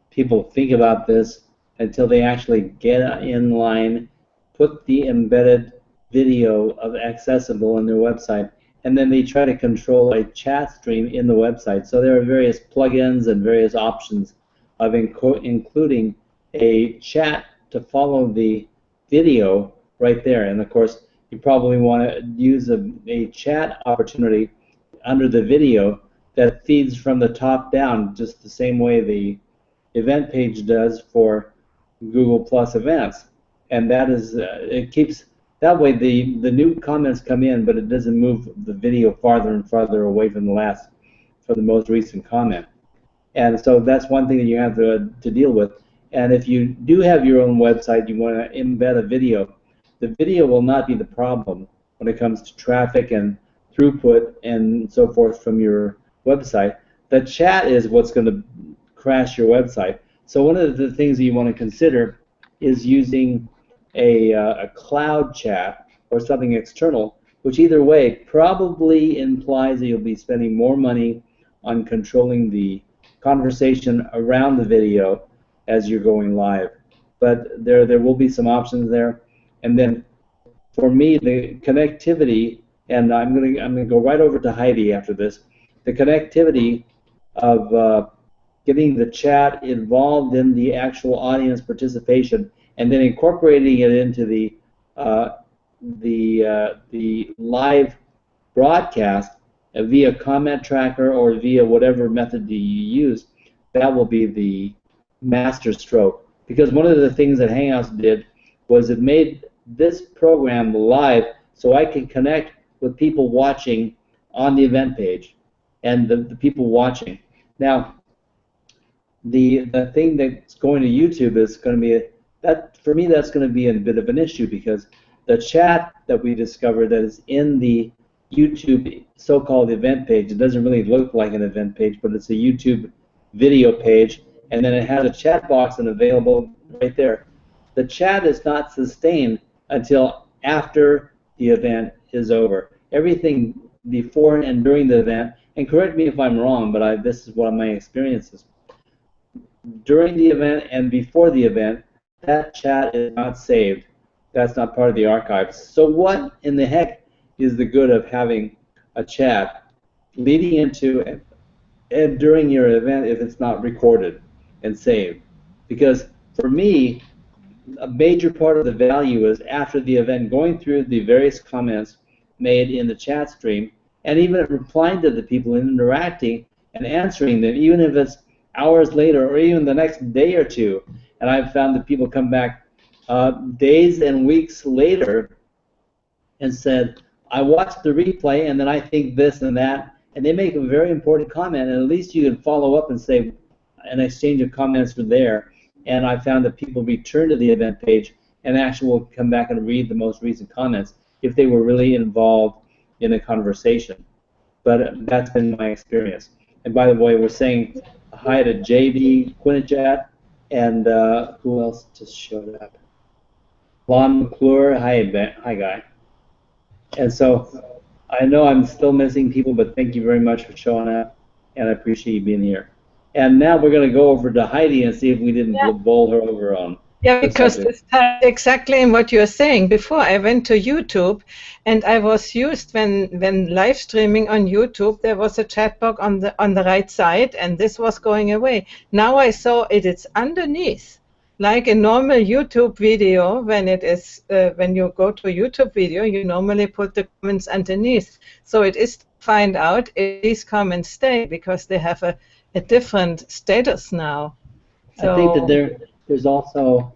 people think about this until they actually get in line, put the embedded video of accessible on their website, and then they try to control a chat stream in the website. So there are various plugins and various options of including a chat to follow the video right there. And of course, you probably want to use a chat opportunity under the video that feeds from the top down, just the same way the event page does for Google Plus events. And that is, it keeps, that way the new comments come in, but it doesn't move the video farther and farther away from the most recent comment. And so that's one thing that you have to deal with. And if you do have your own website, you want to embed a video, the video will not be the problem when it comes to traffic and throughput and so forth from your website. The chat is what's going to crash your website. So one of the things that you want to consider is using a cloud chat or something external, which either way probably implies that you'll be spending more money on controlling the conversation around the video as you're going live. But there will be some options there. And then for me, the connectivity, and I'm gonna go right over to Heidi after this, the connectivity of getting the chat involved in the actual audience participation and then incorporating it into the live broadcast via comment tracker or via whatever method you use, that will be the master stroke. Because one of the things that Hangouts did was it made this program live so I can connect with people watching on the event page and the people watching. Now, the thing that's going to YouTube is going to be for me that's going to be a bit of an issue, because the chat that we discovered that is in the YouTube so-called event page, it doesn't really look like an event page, but it's a YouTube video page, and then it has a chat box and available right there. The chat is not sustained until after the event is over. Everything before and during the event, and correct me if I'm wrong, but this is what my experience is. During the event and before the event, that chat is not saved. That's not part of the archives. So what in the heck is the good of having a chat leading into and during your event if it's not recorded and saved? Because for me, a major part of the value is after the event, going through the various comments made in the chat stream and even replying to the people and interacting and answering them, even if it's hours later or even the next day or two. And I've found that people come back days and weeks later and said, I watched the replay and then I think this and that, and they make a very important comment, and at least you can follow up and say an exchange of comments were there. And I found that people return to the event page and actually will come back and read the most recent comments if they were really involved in a conversation. But that's been my experience. And by the way, we're saying hi to JB Quinajat, and who else just showed up? Lon McClure, hi guy. And so I know I'm still missing people, but thank you very much for showing up, and I appreciate you being here. And now we're going to go over to Heidi and see if we didn't bowl her over on. Yeah, because it's exactly what you're saying. Before I went to YouTube, and I was used when live streaming on YouTube, there was a chat box on the right side, and this was going away. Now I saw it's underneath, like a normal YouTube video. When it is when you go to a YouTube video, you normally put the comments underneath. So it is to find out if these comments stay, because they have a different status now. So, I think that there's also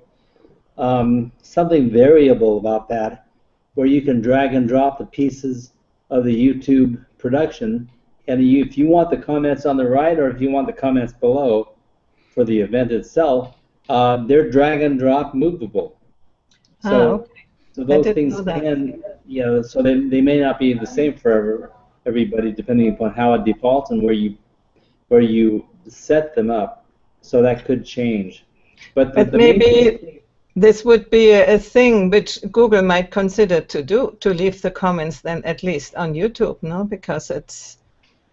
something variable about that, where you can drag and drop the pieces of the YouTube production, and if you want the comments on the right or if you want the comments below for the event itself, they're drag and drop movable. So, so those things can, so they may not be the same for everybody, depending upon how it defaults and where you set them up. So that could change. But maybe this would be a thing which Google might consider to leave the comments then at least on YouTube, no? Because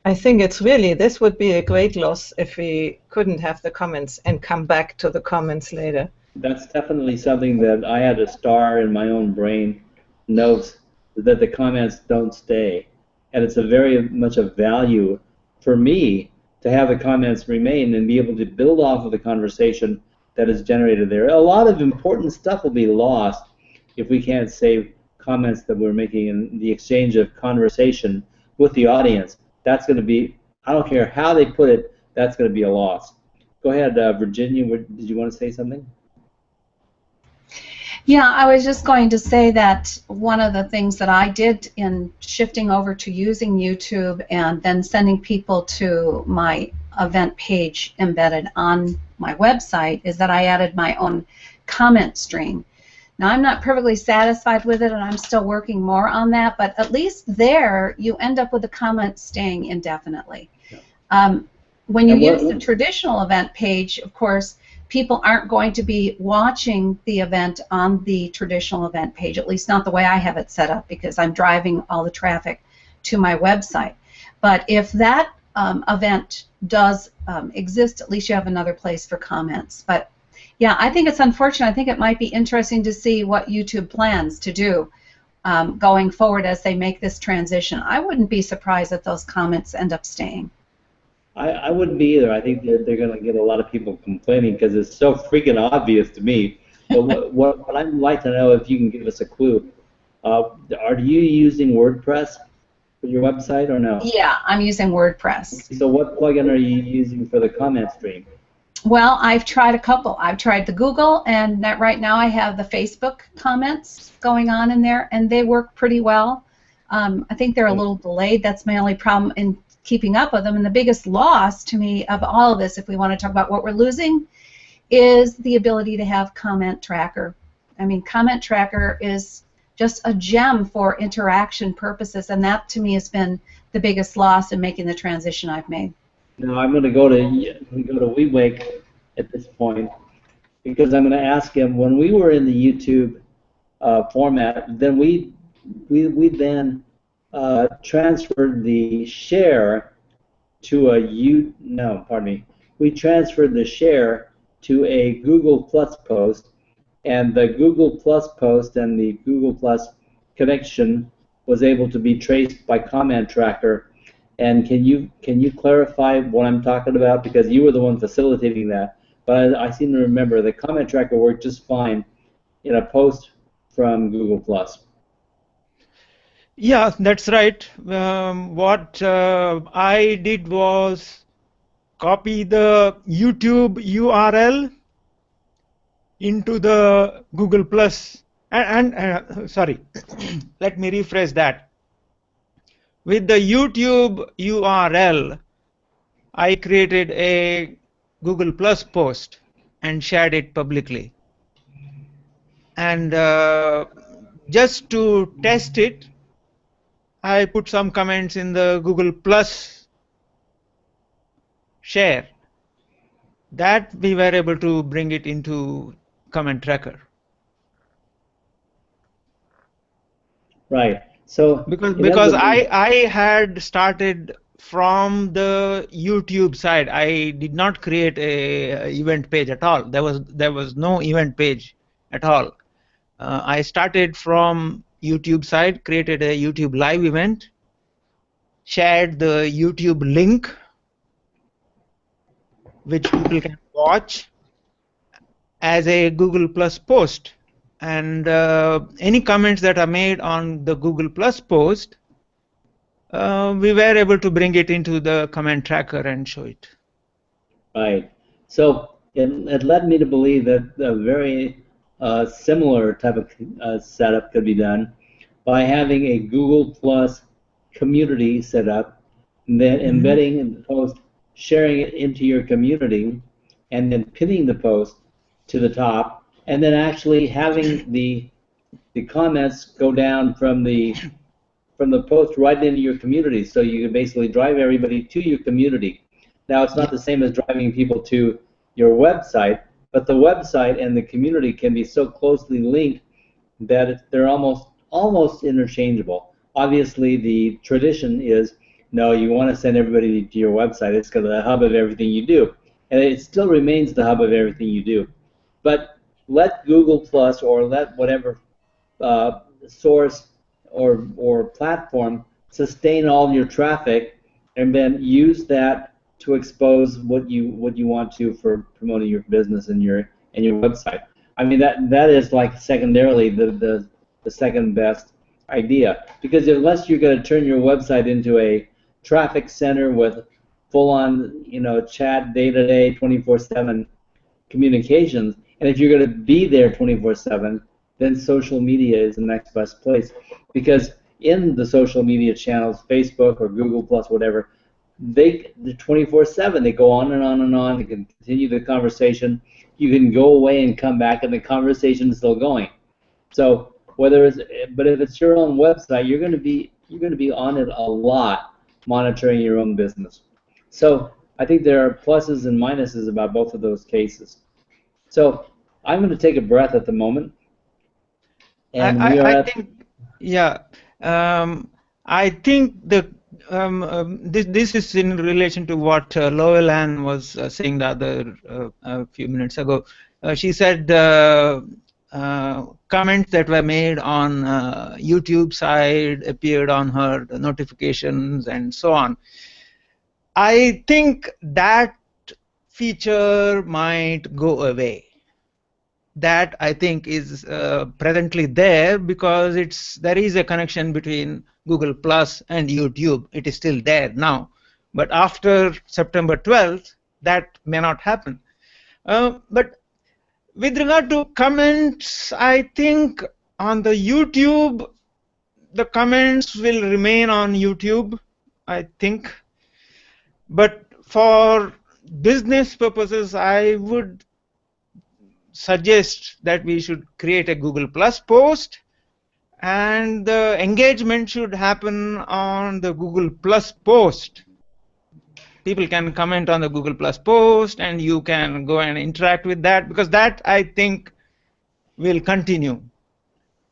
I think this would be a great loss if we couldn't have the comments and come back to the comments later. That's definitely something that I had a star in my own brain notes, that the comments don't stay. And it's a very much a value for me to have the comments remain and be able to build off of the conversation that is generated there. A lot of important stuff will be lost if we can't save comments that we're making in the exchange of conversation with the audience. That's going to be, I don't care how they put it, that's going to be a loss. Go ahead, Virginia, did you want to say something? Yeah, I was just going to say that one of the things that I did in shifting over to using YouTube and then sending people to my event page embedded on my website is that I added my own comment stream. Now, I'm not perfectly satisfied with it, and I'm still working more on that, but at least there you end up with the comments staying indefinitely. When you use the traditional event page, of course, people aren't going to be watching the event on the traditional event page, at least not the way I have it set up, because I'm driving all the traffic to my website. But if that event does exist, at least you have another place for comments. But yeah, I think it's unfortunate. I think it might be interesting to see what YouTube plans to do going forward as they make this transition. I wouldn't be surprised if those comments end up staying. I wouldn't be either. I think they're going to get a lot of people complaining because it's so freaking obvious to me. But what I'd like to know, if you can give us a clue, are you using WordPress for your website or no? Yeah, I'm using WordPress. So what plugin are you using for the comment stream? Well, I've tried a couple. I've tried the Google, and right now I have the Facebook comments going on in there, and they work pretty well. I think they're a little delayed. That's my only problem in keeping up with them. And the biggest loss to me of all of this, if we want to talk about what we're losing, is the ability to have comment tracker. I mean, comment tracker is just a gem for interaction purposes, and that to me has been the biggest loss in making the transition I've made. Now I'm going to go to WeWake at this point, because I'm going to ask him, when we were in the YouTube format, then we then transferred the share to we transferred the share to a Google Plus post, and the Google Plus post and the Google Plus connection was able to be traced by comment tracker. And can you clarify what I'm talking about, because you were the one facilitating that? But I seem to remember the comment tracker worked just fine in a post from Google Plus. Yeah, that's right. What I did was copy the YouTube URL into the Google Plus, and sorry, let me rephrase that. With the YouTube URL, I created a Google Plus post and shared it publicly. And just to test it, I put some comments in the Google Plus share. That we were able to bring it into comment tracker. Right. So because I had started from the YouTube side. I did not create a event page at all. There was no event page at all. I started from YouTube side, created a YouTube live event, shared the YouTube link which people can watch as a Google Plus post, and any comments that are made on the Google Plus post, we were able to bring it into the comment tracker and show it. Right. So it led me to believe that a very similar type of setup could be done by having a Google Plus community set up, and then embedding in the post, sharing it into your community, and then pinning the post to the top, and then actually having the comments go down from the post right into your community, so you can basically drive everybody to your community. Now, it's not the same as driving people to your website, but the website and the community can be so closely linked that they're almost interchangeable. Obviously, the tradition is, no, you want to send everybody to your website. It's the hub of everything you do, and it still remains the hub of everything you do. But let Google Plus, or let whatever source or platform sustain all your traffic, and then use that to expose what you want to for promoting your business and your website. I mean, that is like secondarily the second best idea, because unless you're going to turn your website into a traffic center with full-on chat day-to-day 24/7 communications, and if you're going to be there 24/7, then social media is the next best place, because in the social media channels, Facebook or Google Plus, whatever, they're 24/7. They go on and on and on. They can continue the conversation. You can go away and come back, and the conversation is still going. So but if it's your own website, you're going to be on it a lot, monitoring your own business. So I think there are pluses and minuses about both of those cases. So I'm going to take a breath at the moment. And I think this is in relation to what Lowell Ann was saying the other a few minutes ago. She said comments that were made on YouTube side appeared on her notifications and so on. I think that feature might go away. That I think is presently there because there is a connection between Google Plus and YouTube. It is still there now, but after September 12th, that may not happen. But with regard to comments, I think on the YouTube, the comments will remain on YouTube, I think. But for business purposes, I would suggest that we should create a Google Plus post, and the engagement should happen on the Google Plus post. People can comment on the Google Plus post, and you can go and interact with that, because that, I think, will continue.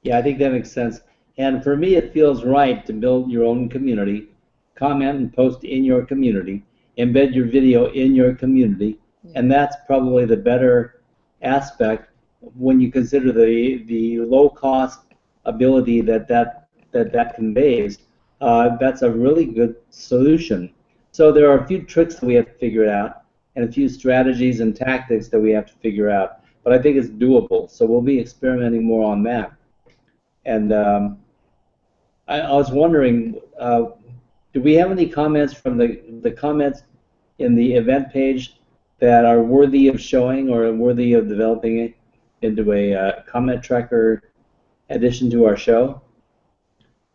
Yeah, I think that makes sense. And for me, it feels right to build your own community, comment and post in your community, embed your video in your community, and that's probably the better aspect when you consider the low cost ability that conveys. That's a really good solution. So there are a few tricks that we have to figure out, and a few strategies and tactics that we have to figure out. But I think it's doable. So we'll be experimenting more on that. And I was wondering, do we have any comments from the comments in the event page that are worthy of showing or worthy of developing it into a comment tracker addition to our show?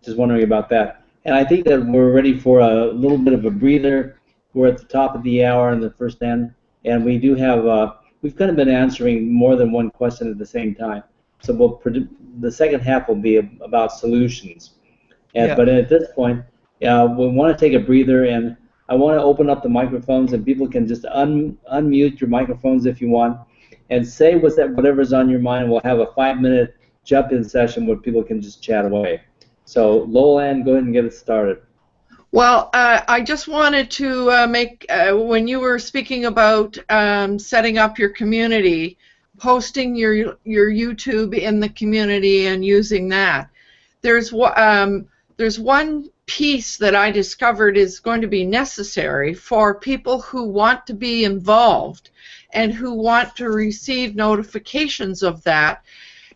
Just wondering about that. And I think that we're ready for a little bit of a breather. We're at the top of the hour in the first end, and we do have, we've kind of been answering more than one question at the same time. So the second half will be about solutions. And, But at this point, we want to take a breather, and I want to open up the microphones, and people can just unmute your microphones if you want, and say whatever's on your mind. We'll have a 5-minute jump-in session where people can just chat away. So, Lolan, go ahead and get it started. Well, I just wanted to make, when you were speaking about setting up your community, posting your YouTube in the community and using that, there's one piece that I discovered is going to be necessary for people who want to be involved and who want to receive notifications of that,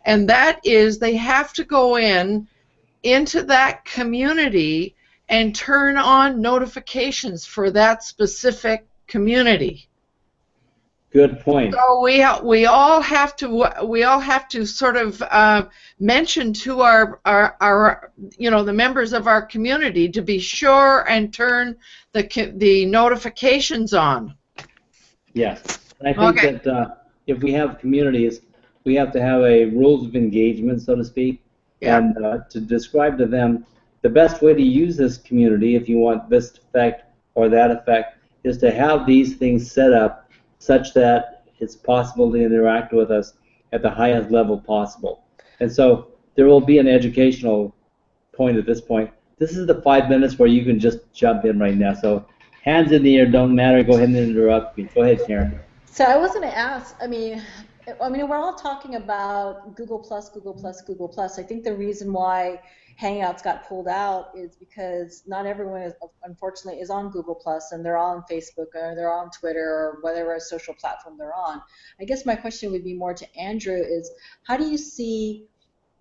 and that is they have to go into that community and turn on notifications for that specific community. Good point. So we all have to sort of mention to our the members of our community to be sure and turn the notifications on. Yes, and I think that if we have communities, we have to have a rules of engagement, so to speak. Yeah. And to describe to them the best way to use this community, if you want this effect or that effect, is to have these things set up such that it's possible to interact with us at the highest level possible. And so there will be an educational point at this point. This is the 5 minutes where you can just jump in right now. So hands in the air don't matter. Go ahead and interrupt me. Go ahead, Karen. So I was going to ask, I mean, we're all talking about Google Plus, Google Plus, Google Plus. I think the reason why Hangouts got pulled out is because not everyone, unfortunately, is on Google Plus, and they're all on Facebook, or they're on Twitter, or whatever social platform they're on. I guess my question would be more to Andrew is, how do you see,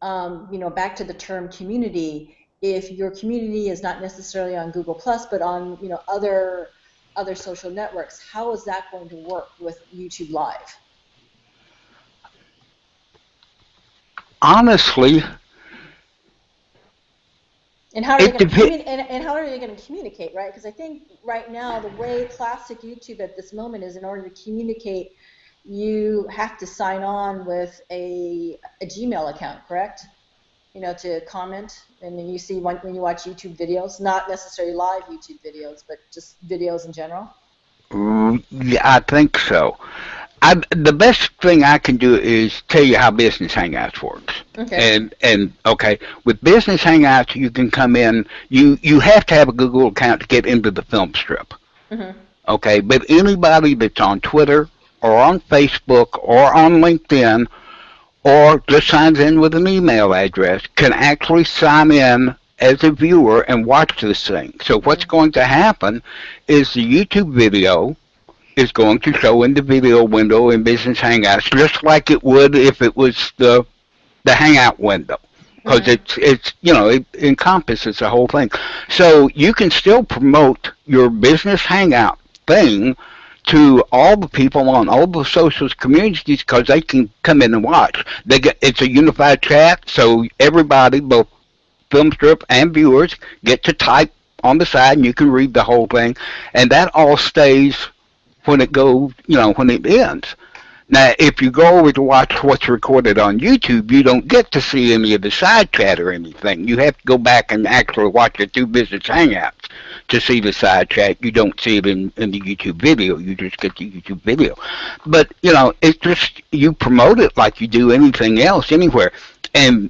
back to the term community, if your community is not necessarily on Google Plus, but on, other social networks, how is that going to work with YouTube Live? Honestly, and how are you going to communicate, right? Because I think right now the way classic YouTube at this moment is, in order to communicate, you have to sign on with a Gmail account, correct? To comment, and then you see when you watch YouTube videos, not necessarily live YouTube videos, but just videos in general. Yeah, I think so. The best thing I can do is tell you how Business Hangouts works. Okay. And with Business Hangouts, you can come in. You have to have a Google account to get into the film strip. Mm-hmm. Okay, but anybody that's on Twitter or on Facebook or on LinkedIn or just signs in with an email address can actually sign in as a viewer and watch this thing. So what's going to happen is the YouTube video is going to show in the video window in Business Hangouts, just like it would if it was the Hangout window, because it encompasses the whole thing. So you can still promote your Business Hangout thing to all the people on all the social communities, because they can come in and watch. It's a unified chat, so everybody, both film strip and viewers get to type on the side, and you can read the whole thing, and that all stays when it goes, when it ends. Now, if you go over to watch what's recorded on YouTube, you don't get to see any of the side chat or anything. You have to go back and actually watch it through Business Hangouts to see the side chat. You don't see it in the YouTube video. You just get the YouTube video. But, it's just, you promote it like you do anything else anywhere. And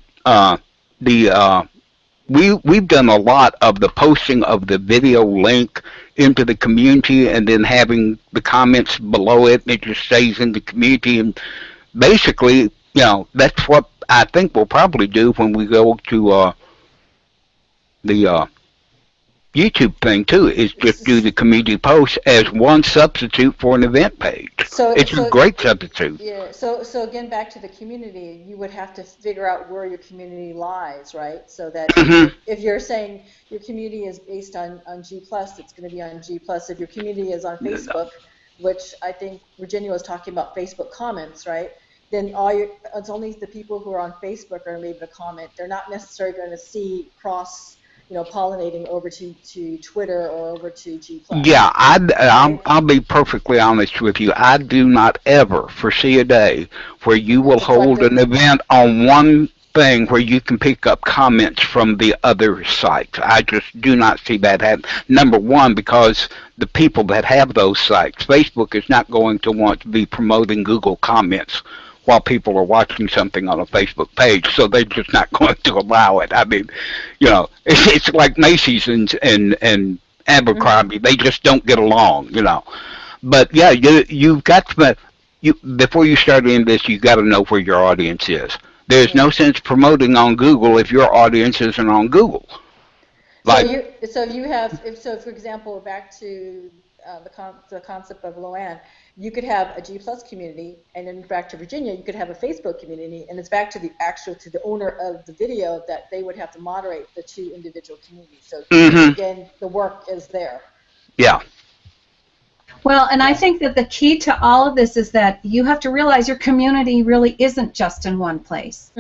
we've done a lot of the posting of the video link into the community and then having the comments below it, and it just stays in the community. And basically, that's what I think we'll probably do when we go to the YouTube thing too, is just do the community posts as one substitute for an event page. It's a great substitute. Yeah. So again, back to the community, you would have to figure out where your community lies, right? So that if you're saying your community is based on G+, it's going to be on G+. If your community is on Facebook, which I think Virginia was talking about Facebook comments, right? Then it's only the people who are on Facebook are going to be able to comment. They're not necessarily going to see pollinating over to Twitter or over to G+. Yeah, I'll be perfectly honest with you. I do not ever foresee a day where you will hold an event on one thing where you can pick up comments from the other sites. I just do not see that happen. Number one, because the people that have those sites, Facebook is not going to want to be promoting Google comments while people are watching something on a Facebook page, so they're just not going to allow it. I mean, it's like Macy's and Abercrombie. They just don't get along, But yeah, you've got to, before you start in this, you've got to know where your audience is. There's no sense promoting on Google if your audience isn't on Google. So for example, back to the concept of Luann, you could have a G+ community, and then back to Virginia, you could have a Facebook community, and it's back to the owner of the video that they would have to moderate the two individual communities. So again, the work is there. Yeah. Well, and I think that the key to all of this is that you have to realize your community really isn't just in one place.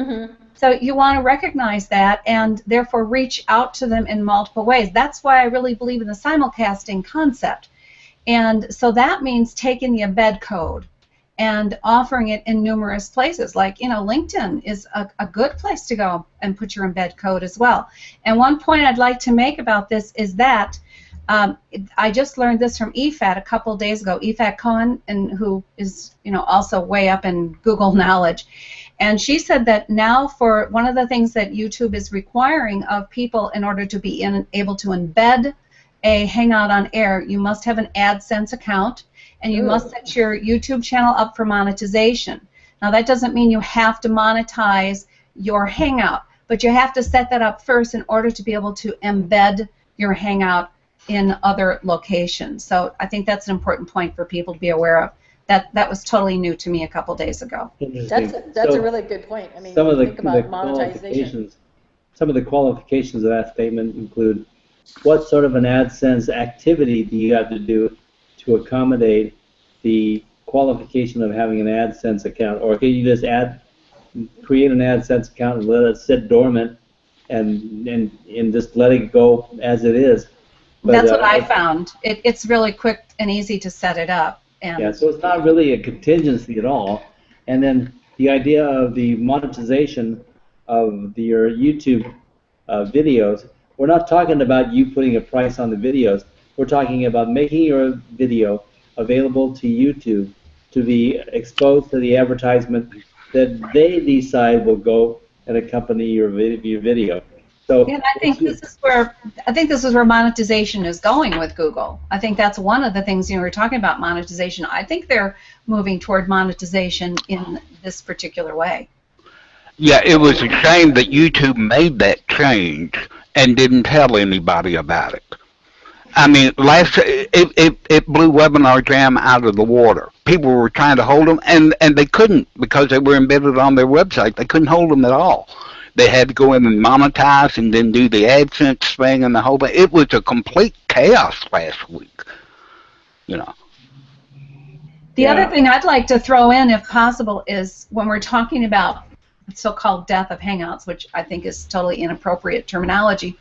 So you want to recognize that and therefore reach out to them in multiple ways. That's why I really believe in the simulcasting concept. And so that means taking the embed code and offering it in numerous places. Like, LinkedIn is a good place to go and put your embed code as well. And one point I'd like to make about this is that I just learned this from EFAT a couple of days ago. EFAT Cohen, who is also way up in Google knowledge, and she said that now for one of the things that YouTube is requiring of people in order to be able to embed a Hangout on Air, you must have an AdSense account, and you must set your YouTube channel up for monetization. Now that doesn't mean you have to monetize your Hangout, but you have to set that up first in order to be able to embed your Hangout in other locations. So I think that's an important point for people to be aware of. That was totally new to me a couple days ago. That's a really good point. I mean, think about monetization. Some of the qualifications of that statement include what sort of an AdSense activity do you have to do to accommodate the qualification of having an AdSense account, or can you just create an AdSense account and let it sit dormant and just let it go as it is? But, that's what I found. It's really quick and easy to set it up. Yeah, so it's not really a contingency at all. And then the idea of the monetization of your YouTube videos, we're not talking about you putting a price on the videos. We're talking about making your video available to YouTube to be exposed to the advertisement that they decide will go and accompany your video. So, and I think this is where monetization is going with Google. I think that's one of the things, we're talking about monetization. I think they're moving toward monetization in this particular way. Yeah, it was a shame that YouTube made that change and didn't tell anybody about it. I mean, it blew Webinar Jam out of the water. People were trying to hold them, and they couldn't because they were embedded on their website. They couldn't hold them at all. They had to go in and monetize and then do the AdSense thing and the whole thing. It was a complete chaos last week, The other thing I'd like to throw in, if possible, is when we're talking about so-called death of Hangouts, which I think is totally inappropriate terminology.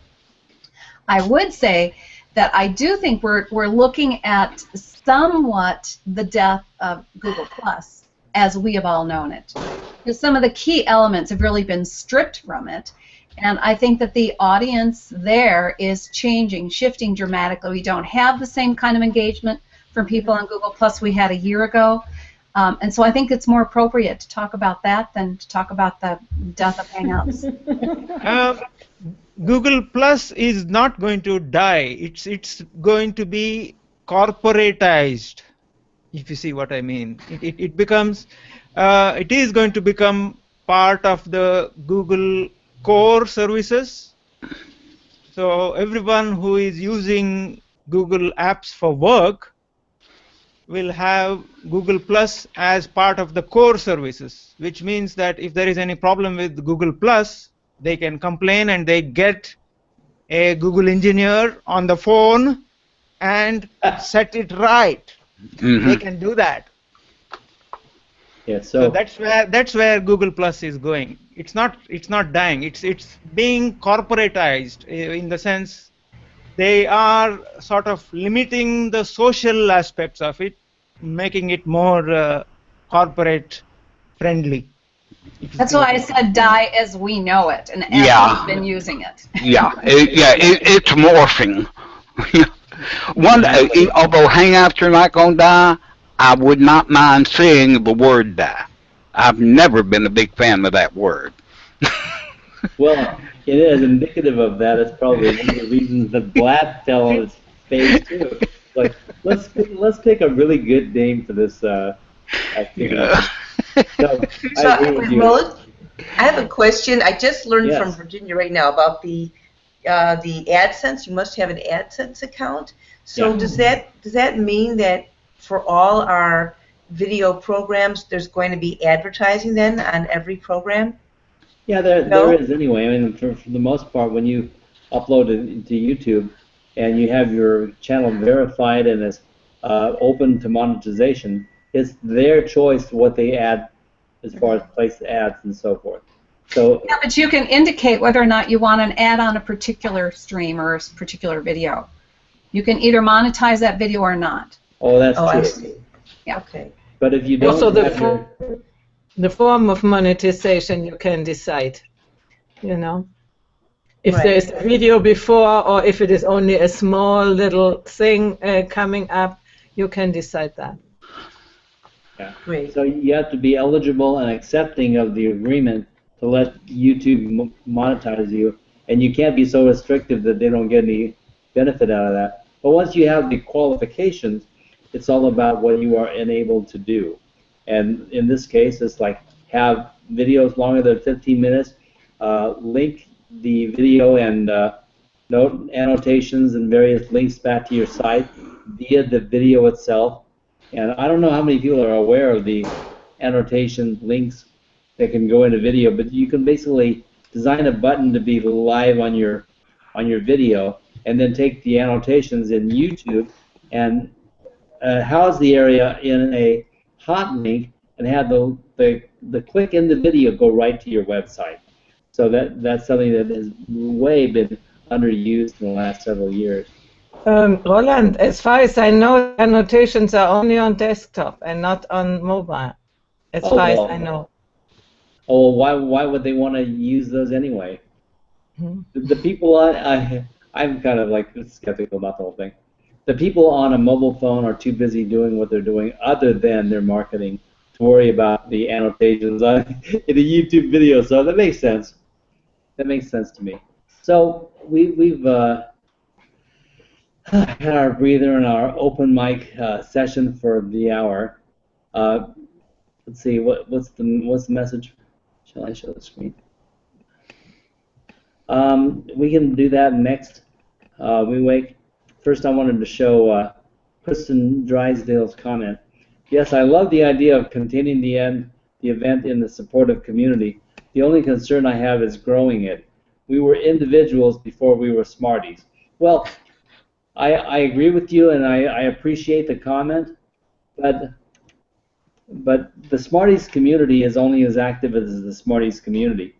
I would say that I do think we're looking at somewhat the death of Google Plus as we have all known it. Because some of the key elements have really been stripped from it, and I think that the audience there is changing, shifting dramatically. We don't have the same kind of engagement from people on Google Plus we had a year ago, and so I think it's more appropriate to talk about that than to talk about the death of Hangouts. Google Plus is not going to die. It's going to be corporatized, if you see what I mean. It becomes, it is going to become part of the Google core services. So everyone who is using Google Apps for work will have Google Plus as part of the core services, which means that if there is any problem with Google Plus, they can complain and they get a Google engineer on the phone and set it right. Mm-hmm. They can do that. Yeah, so that's where Google Plus is going. It's not dying. It's being corporatized in the sense they are sort of limiting the social aspects of it, making it more corporate friendly. That's why I said die as we know it, and as we've been using it. It's morphing. Although Hangouts are not going to die, I would not mind saying the word die. I've never been a big fan of that word. Well, it is indicative of that. It's probably one of the reasons that Vlad fell on his face too. Like, let's pick a really good name for this activity. So, Roland, I have a question. I just learned from Virginia right now about the AdSense. You must have an AdSense account. So does that mean that for all our video programs, there's going to be advertising then on every program? Yeah, there is anyway. I mean, for the most part, when you upload it to YouTube and you have your channel verified and it's open to monetization, it's their choice what they add as far as place ads and so forth. So yeah, but you can indicate whether or not you want an ad on a particular stream or a particular video. You can either monetize that video or not. Oh, that's true. I see. Yeah. Okay. But if you don't also have the form of monetization you can decide, you know. If there is a video before or if it is only a small little thing coming up, you can decide that. Yeah. Great. So you have to be eligible and accepting of the agreement to let YouTube monetize you, and you can't be so restrictive that they don't get any benefit out of that. But once you have the qualifications, it's all about what you are enabled to do. And in this case, it's like have videos longer than 15 minutes, link the video and note annotations and various links back to your site via the video itself. And I don't know how many people are aware of the annotation links that can go into video, but you can basically design a button to be live on your video, and then take the annotations in YouTube and house the area in a hot link and have the click in the video go right to your website. So that's something that has way been underused in the last several years. Roland, as far as I know, annotations are only on desktop and not on mobile, as far as I know. Oh, why would they want to use those anyway? The people I'm kind of like skeptical about the whole thing. The people on a mobile phone are too busy doing what they're doing other than their marketing to worry about the annotations in the YouTube video. So that makes sense. That makes sense to me. So we've had our breather and our open mic session for the hour. Let's see, what's the message? Shall I show the screen? We can do that next. First, I wanted to show Kristen Drysdale's comment. Yes, I love the idea of containing the event in the supportive community. The only concern I have is growing it. We were individuals before we were smarties. Well, I agree with you, and I appreciate the comment, but but the Smarties community is only as active as the Smarties community.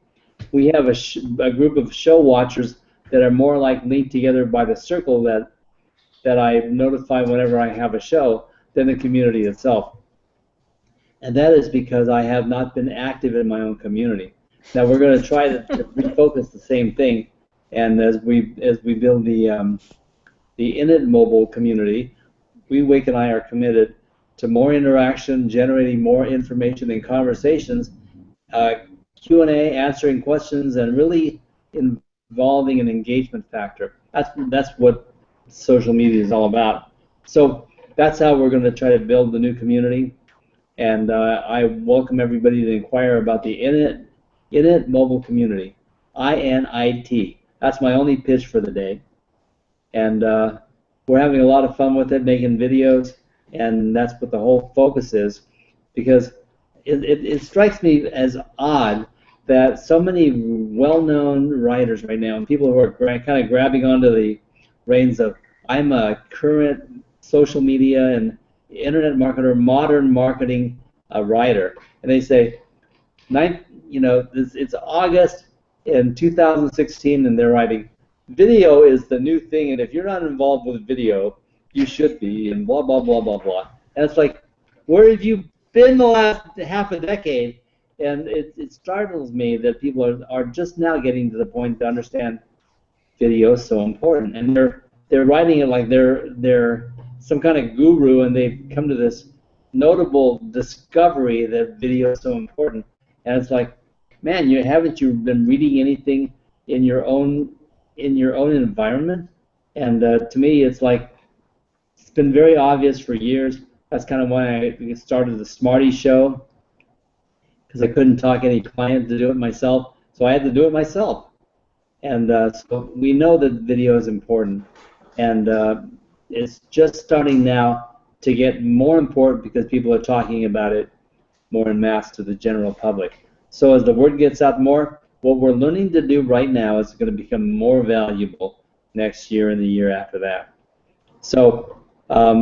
We have a group of show watchers that are more like linked together by the circle that I notify whenever I have a show than the community itself. And that is because I have not been active in my own community. Now we're going to try to refocus the same thing, and as we build the Init mobile community, Wake and I are committed to more interaction, generating more information and conversations, Q&A, answering questions, and really involving an engagement factor. That's what social media is all about. So that's how we're going to try to build the new community. And I welcome everybody to inquire about the Init mobile community, INIT. That's my only pitch for the day. And we're having a lot of fun with it, making videos, and that's what the whole focus is, because it strikes me as odd that so many well-known writers right now, and people who are kind of grabbing onto the reins of, I'm a current social media and internet marketer, modern marketing writer, and they say, it's August in 2016, and they're writing, video is the new thing, and if you're not involved with video, you should be, and blah, blah, blah, blah, blah. And it's like, where have you been the last half a decade? And it startles me that people are just now getting to the point to understand video is so important. And they're writing it like they're some kind of guru, and they've come to this notable discovery that video is so important. And it's like, man, haven't you been reading anything in your own environment? And to me, it's like, it's been very obvious for years. That's kind of why I started the Smarties show, because I couldn't talk any client to do it myself, so I had to do it myself. And so we know that video is important, and it's just starting now to get more important because people are talking about it more en masse to the general public. So as the word gets out more, what we're learning to do right now is going to become more valuable next year and the year after that. So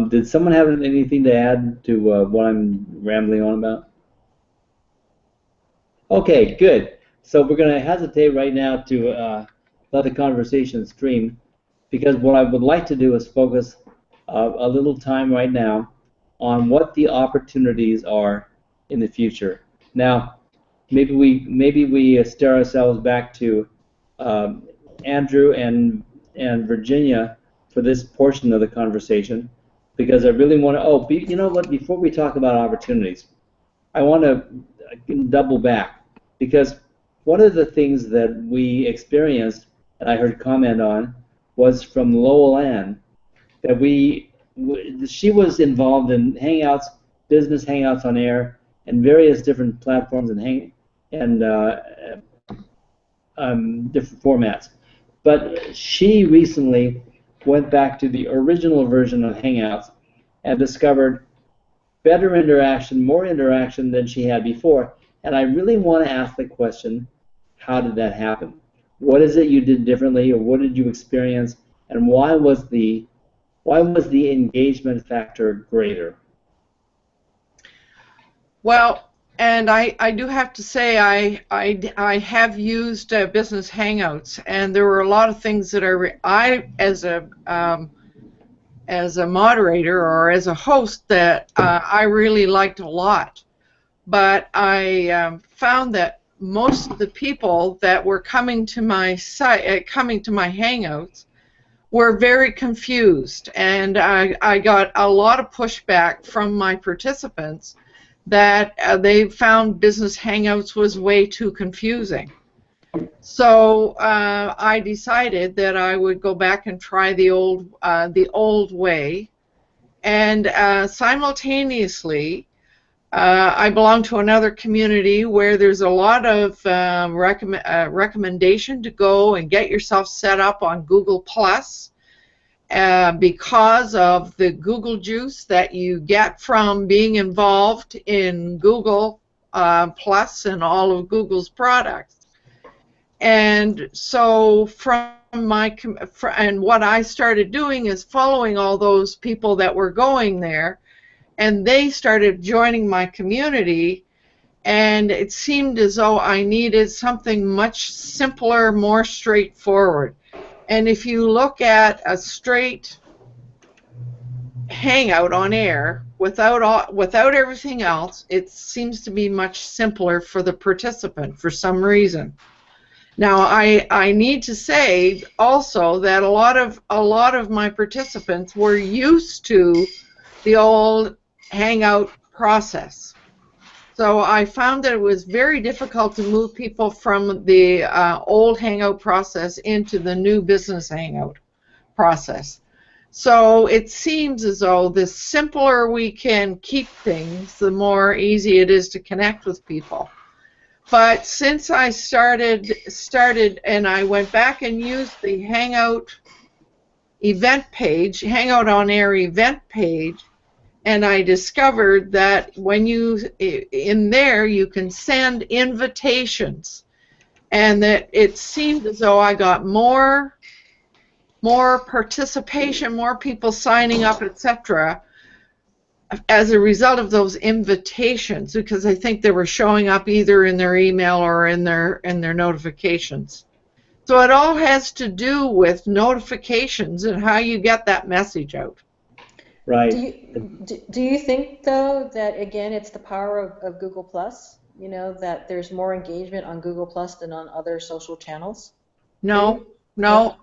did someone have anything to add to what I'm rambling on about? Okay, good. So we're going to hesitate right now to let the conversation stream, because what I would like to do is focus a little time right now on what the opportunities are in the future. Now, maybe we stare ourselves back to Andrew and Virginia for this portion of the conversation, because I really want to. Oh, you know what? Before we talk about opportunities, I want to double back, because one of the things that we experienced, and I heard comment on, was from Lowell Ann, that she was involved in Hangouts, business Hangouts on Air, and various different platforms and different formats. But she recently went back to the original version of Hangouts and discovered better interaction, more interaction than she had before. And I really want to ask the question, how did that happen? What is it you did differently, or what did you experience, and why was the engagement factor greater? Well, and I do have to say I have used Business Hangouts, and there were a lot of things that I as a moderator or as a host that I really liked a lot. But I found that most of the people that were coming to my site, coming to my Hangouts, were very confused, and I got a lot of pushback from my participants that they found Business Hangouts was way too confusing. So I decided that I would go back and try the old way, and simultaneously I belong to another community where there's a lot of recommendation to go and get yourself set up on Google Plus because of the Google juice that you get from being involved in Google Plus and all of Google's products. And so and what I started doing is following all those people that were going there and they started joining my community, and it seemed as though I needed something much simpler, more straightforward. And if you look at a straight Hangout on Air without everything else, it seems to be much simpler for the participant for some reason. Now, I need to say also that a lot of my participants were used to the old Hangout process. So I found that it was very difficult to move people from the old Hangout process into the new business Hangout process. So it seems as though the simpler we can keep things, the more easy it is to connect with people. But since I started and I went back and used the Hangout event page, Hangout On Air event page, and I discovered that when in there you can send invitations, and that it seemed as though I got more participation, more people signing up, etc., as a result of those invitations, because I think they were showing up either in their email or in their notifications. So it all has to do with notifications and how you get that message out. Right. Do you think, though, that, again, it's the power of Google Plus, you know, that there's more engagement on Google Plus than on other social channels? No, I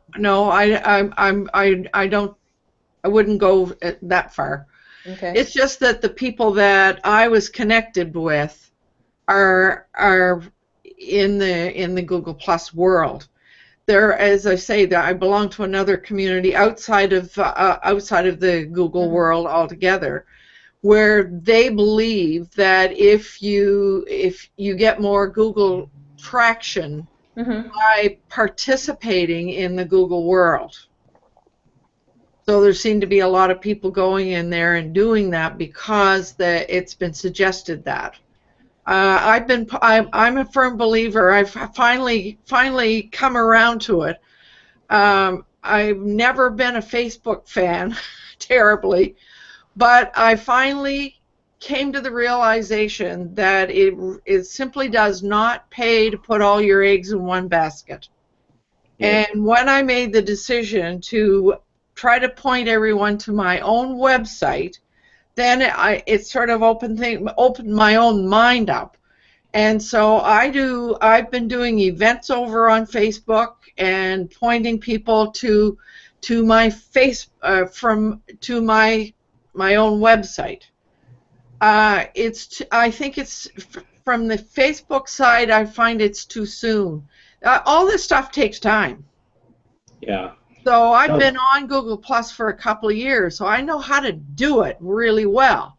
don't. I wouldn't go that far. Okay. It's just that the people that I was connected with are in the Google Plus world. There, as I say, that I belong to another community outside of the Google world altogether, where they believe that if you get more Google traction by participating in the Google world. So there seem to be a lot of people going in there and doing that because it's been suggested that. I'm a firm believer. I've finally come around to it. I've never been a Facebook fan, terribly, but I finally came to the realization that it simply does not pay to put all your eggs in one basket. Yeah. And when I made the decision to try to point everyone to my own website, then it sort of opened my own mind up. And so I've been doing events over on Facebook and pointing people to my my own website. I think it's from the Facebook side. I find it's too soon. All this stuff takes time. Yeah. So I've been on Google Plus for a couple of years, so I know how to do it really well.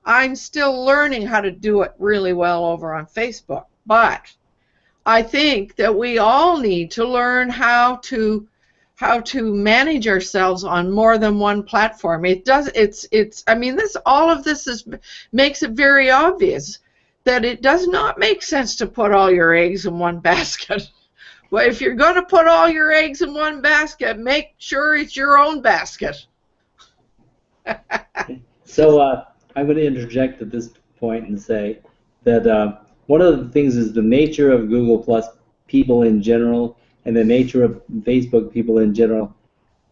I'm still learning how to do it really well over on Facebook, but I think that we all need to learn how to manage ourselves on more than one platform. I mean, all of this makes it very obvious that it does not make sense to put all your eggs in one basket. Well, if you're going to put all your eggs in one basket, make sure it's your own basket. So I'm going to interject at this point and say that one of the things is the nature of Google Plus people in general and the nature of Facebook people in general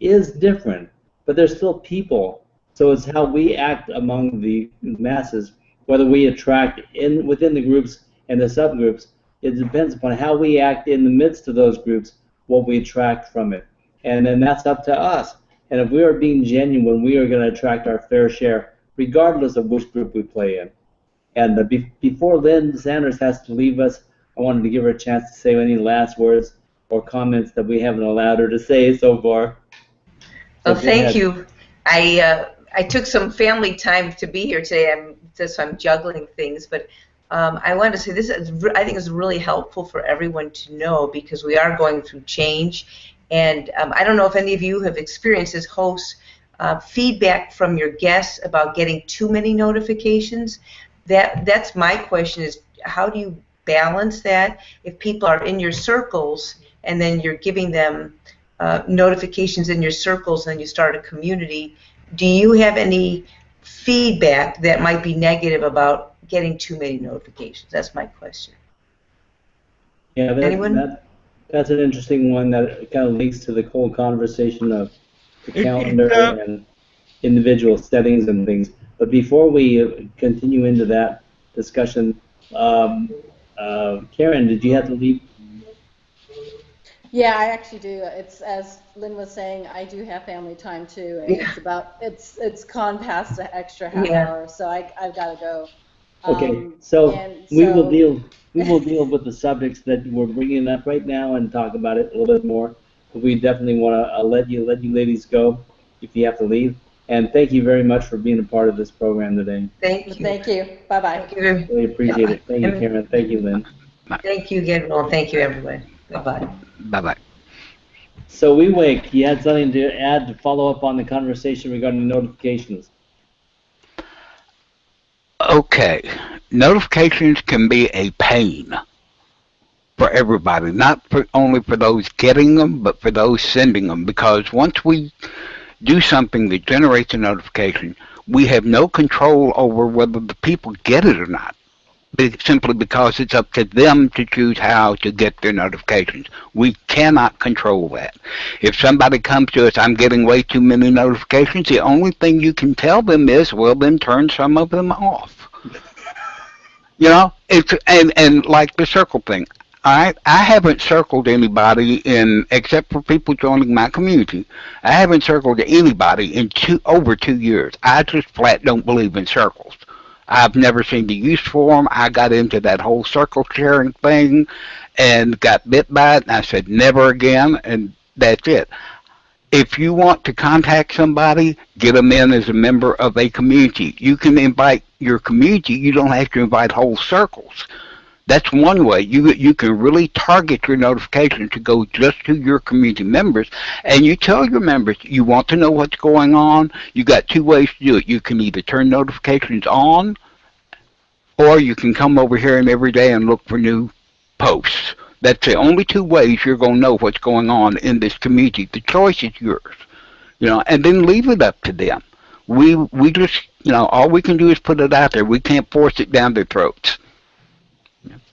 is different, but they're still people. So it's how we act among the masses, whether we attract within the groups and the subgroups. It depends upon how we act in the midst of those groups, what we attract from it. And then that's up to us. And if we are being genuine, we are going to attract our fair share, regardless of which group we play in. And before Lynn Sanders has to leave us, I wanted to give her a chance to say any last words or comments that we haven't allowed her to say so far. Well, thank you. I took some family time to be here today. So I'm juggling things, but I wanted to say this. I think is really helpful for everyone to know because we are going through change, and I don't know if any of you have experienced as hosts feedback from your guests about getting too many notifications. That's my question: is how do you balance that if people are in your circles and then you're giving them notifications in your circles and you start a community? Do you have any feedback that might be negative about getting too many notifications? That's my question. Yeah, Anyone? that's an interesting one that kind of links to the whole conversation of the calendar and individual settings and things. But before we continue into that discussion, Karen, did you have to leave? Yeah, I actually do. It's as Lynn was saying, I do have family time too, and it's gone past the extra half hour, so I've got to go. Okay, so we will deal with the subjects that we're bringing up right now and talk about it a little bit more. But we definitely want to let you ladies go if you have to leave. And thank you very much for being a part of this program today. Thank you. Thank you. Bye-bye. Thank you. Really appreciate it. Thank you, Karen. Thank you, Lynn. Thank you, Gabriel. Thank you, everyone. Bye-bye. Bye-bye. So WeWake, you had something to add to follow up on the conversation regarding notifications. Okay. Notifications can be a pain for everybody, not only for those getting them, but for those sending them, because once we do something that generates a notification, we have no control over whether the people get it or not, simply because it's up to them to choose how to get their notifications. We cannot control that. If somebody comes to us, I'm getting way too many notifications, the only thing you can tell them is, well, then turn some of them off. You know, it's and like the circle thing. I haven't circled anybody except for people joining my community. I haven't circled anybody in over 2 years. I just flat don't believe in circles. I've never seen the use for them. I got into that whole circle sharing thing and got bit by it, and I said never again, and that's it. If you want to contact somebody, get them in as a member of a community. You can invite your community. You don't have to invite whole circles. That's one way. You can really target your notification to go just to your community members, and you tell your members you want to know what's going on. You got two ways to do it. You can either turn notifications on, or you can come over here and every day and look for new posts. That's the only two ways you're going to know what's going on in this community. The choice is yours, you know, and then leave it up to them. We just, you know, all we can do is put it out there. We can't force it down their throats.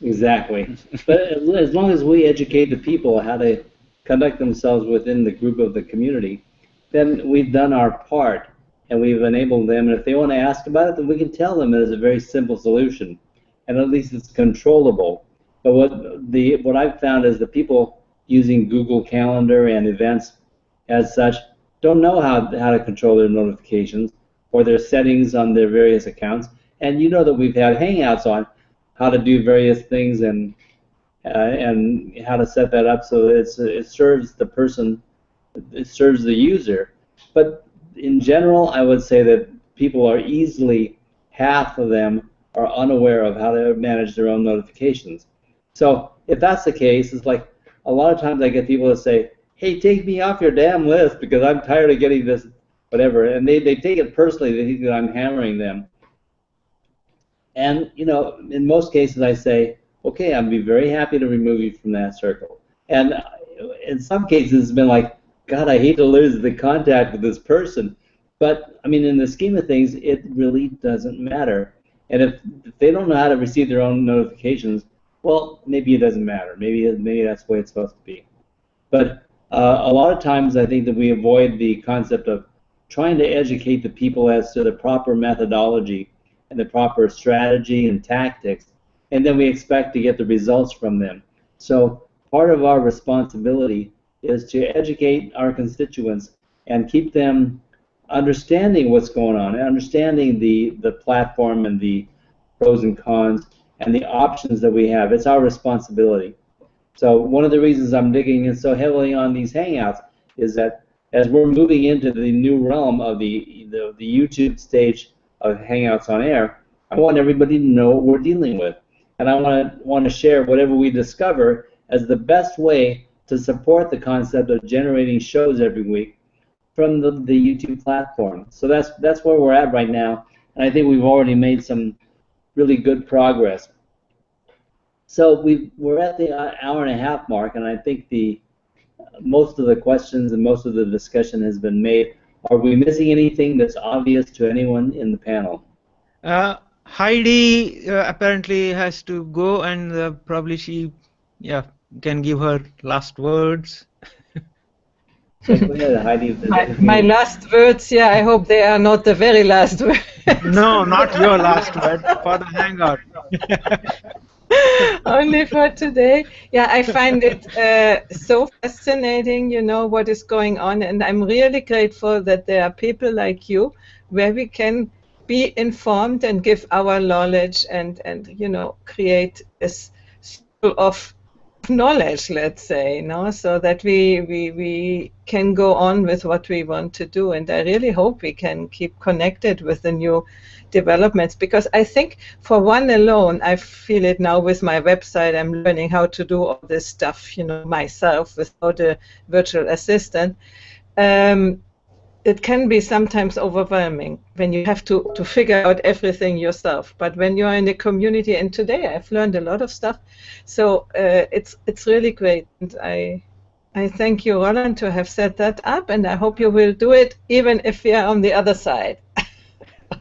Exactly. But as long as we educate the people how to conduct themselves within the group of the community, then we've done our part and we've enabled them. And if they want to ask about it, then we can tell them there's a very simple solution, and at least it's controllable. But what I've found is the people using Google Calendar and events as such don't know how to control their notifications or their settings on their various accounts. And you know that we've had Hangouts on how to do various things and how to set that up so that it serves the person, it serves the user. But in general, I would say that people are easily, half of them are unaware of how to manage their own notifications. So if that's the case, it's like a lot of times I get people to say, hey, take me off your damn list because I'm tired of getting this, whatever. And they take it personally. They think that I'm hammering them. And, you know, in most cases I say, okay, I'd be very happy to remove you from that circle. And in some cases it's been like, God, I hate to lose the contact with this person. But, I mean, in the scheme of things, it really doesn't matter. And if they don't know how to receive their own notifications, well, maybe it doesn't matter. Maybe that's the way it's supposed to be. But a lot of times I think that we avoid the concept of trying to educate the people as to the proper methodology and the proper strategy and tactics, and then we expect to get the results from them. So part of our responsibility is to educate our constituents and keep them understanding what's going on, and understanding the platform and the pros and cons and the options that we have. It's our responsibility. So one of the reasons I'm digging in so heavily on these Hangouts is that as we're moving into the new realm of the YouTube stage of Hangouts on Air, I want everybody to know what we're dealing with. And I want to share whatever we discover as the best way to support the concept of generating shows every week from the YouTube platform. So that's where we're at right now, and I think we've already made some really good progress. So we're at the hour and a half mark, and I think most of the questions and most of the discussion has been made Are we missing anything that's obvious to anyone in the panel? Heidi apparently has to go, and probably she, can give her last words. Yeah, go ahead, Heidi. My last words, I hope they are not the very last words. No, not your last word, for the Hangout. Only for today. Yeah, I find it so fascinating, what is going on, and I'm really grateful that there are people like you where we can be informed and give our knowledge and create a circle of knowledge, let's say, so that we can go on with what we want to do. And I really hope we can keep connected with the new developments, because I think for one alone, I feel it now with my website, I'm learning how to do all this stuff, myself without a virtual assistant. It can be sometimes overwhelming when you have to figure out everything yourself. But when you're in a community, and today I've learned a lot of stuff, so it's really great. And I thank you, Roland, to have set that up, and I hope you will do it even if we are on the other side.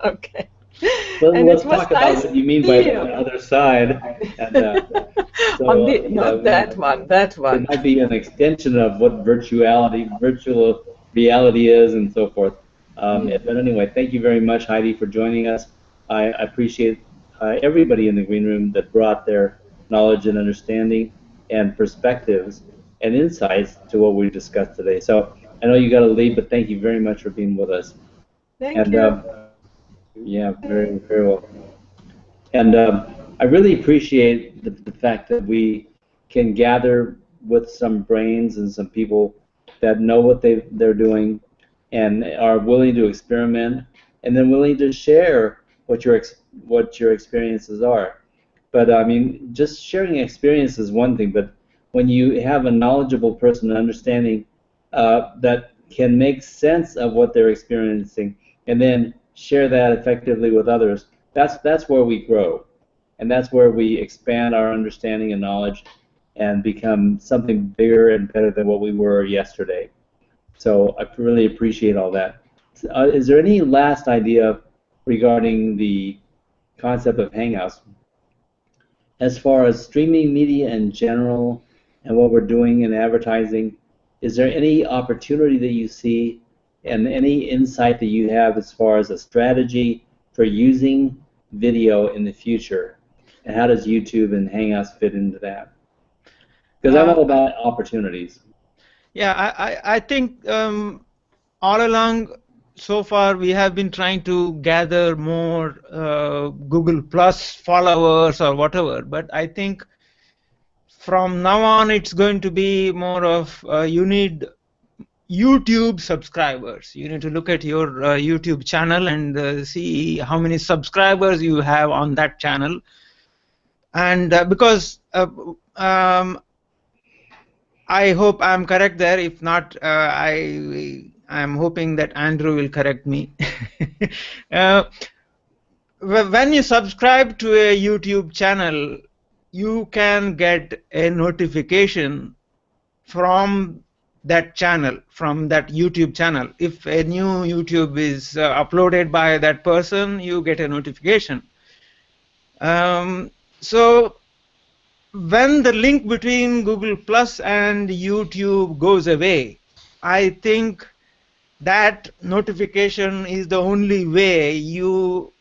Okay. Well, let's talk about what you mean by the other side. And, not that one. That one. It might be an extension of what virtual reality is, and so forth. But anyway, thank you very much, Heidi, for joining us. I appreciate everybody in the green room that brought their knowledge and understanding and perspectives and insights to what we discussed today. So I know you got to leave, but thank you very much for being with us. Thank you. Yeah, very, very well. And I really appreciate the fact that we can gather with some brains and some people that know what they're doing and are willing to experiment, and then willing to share what your experiences are. But I mean, just sharing experience is one thing, but when you have a knowledgeable person understanding that can make sense of what they're experiencing, and then share that effectively with others, that's where we grow, and that's where we expand our understanding and knowledge and become something bigger and better than what we were yesterday. So I really appreciate all that. Is there any last idea regarding the concept of Hangouts as far as streaming media in general and what we're doing in advertising? Is there any opportunity that you see and any insight that you have as far as a strategy for using video in the future? And how does YouTube and Hangouts fit into that? Because I'm all about opportunities. Yeah, I think all along so far we have been trying to gather more Google Plus followers or whatever, but I think from now on it's going to be more of you need YouTube subscribers. You need to look at your YouTube channel and see how many subscribers you have on that channel. And because I hope I'm correct there. If not, I'm hoping that Andrew will correct me. When you subscribe to a YouTube channel, you can get a notification from that channel, from that YouTube channel. If a new YouTube is uploaded by that person, you get a notification. So when the link between Google Plus and YouTube goes away, I think that notification is the only way you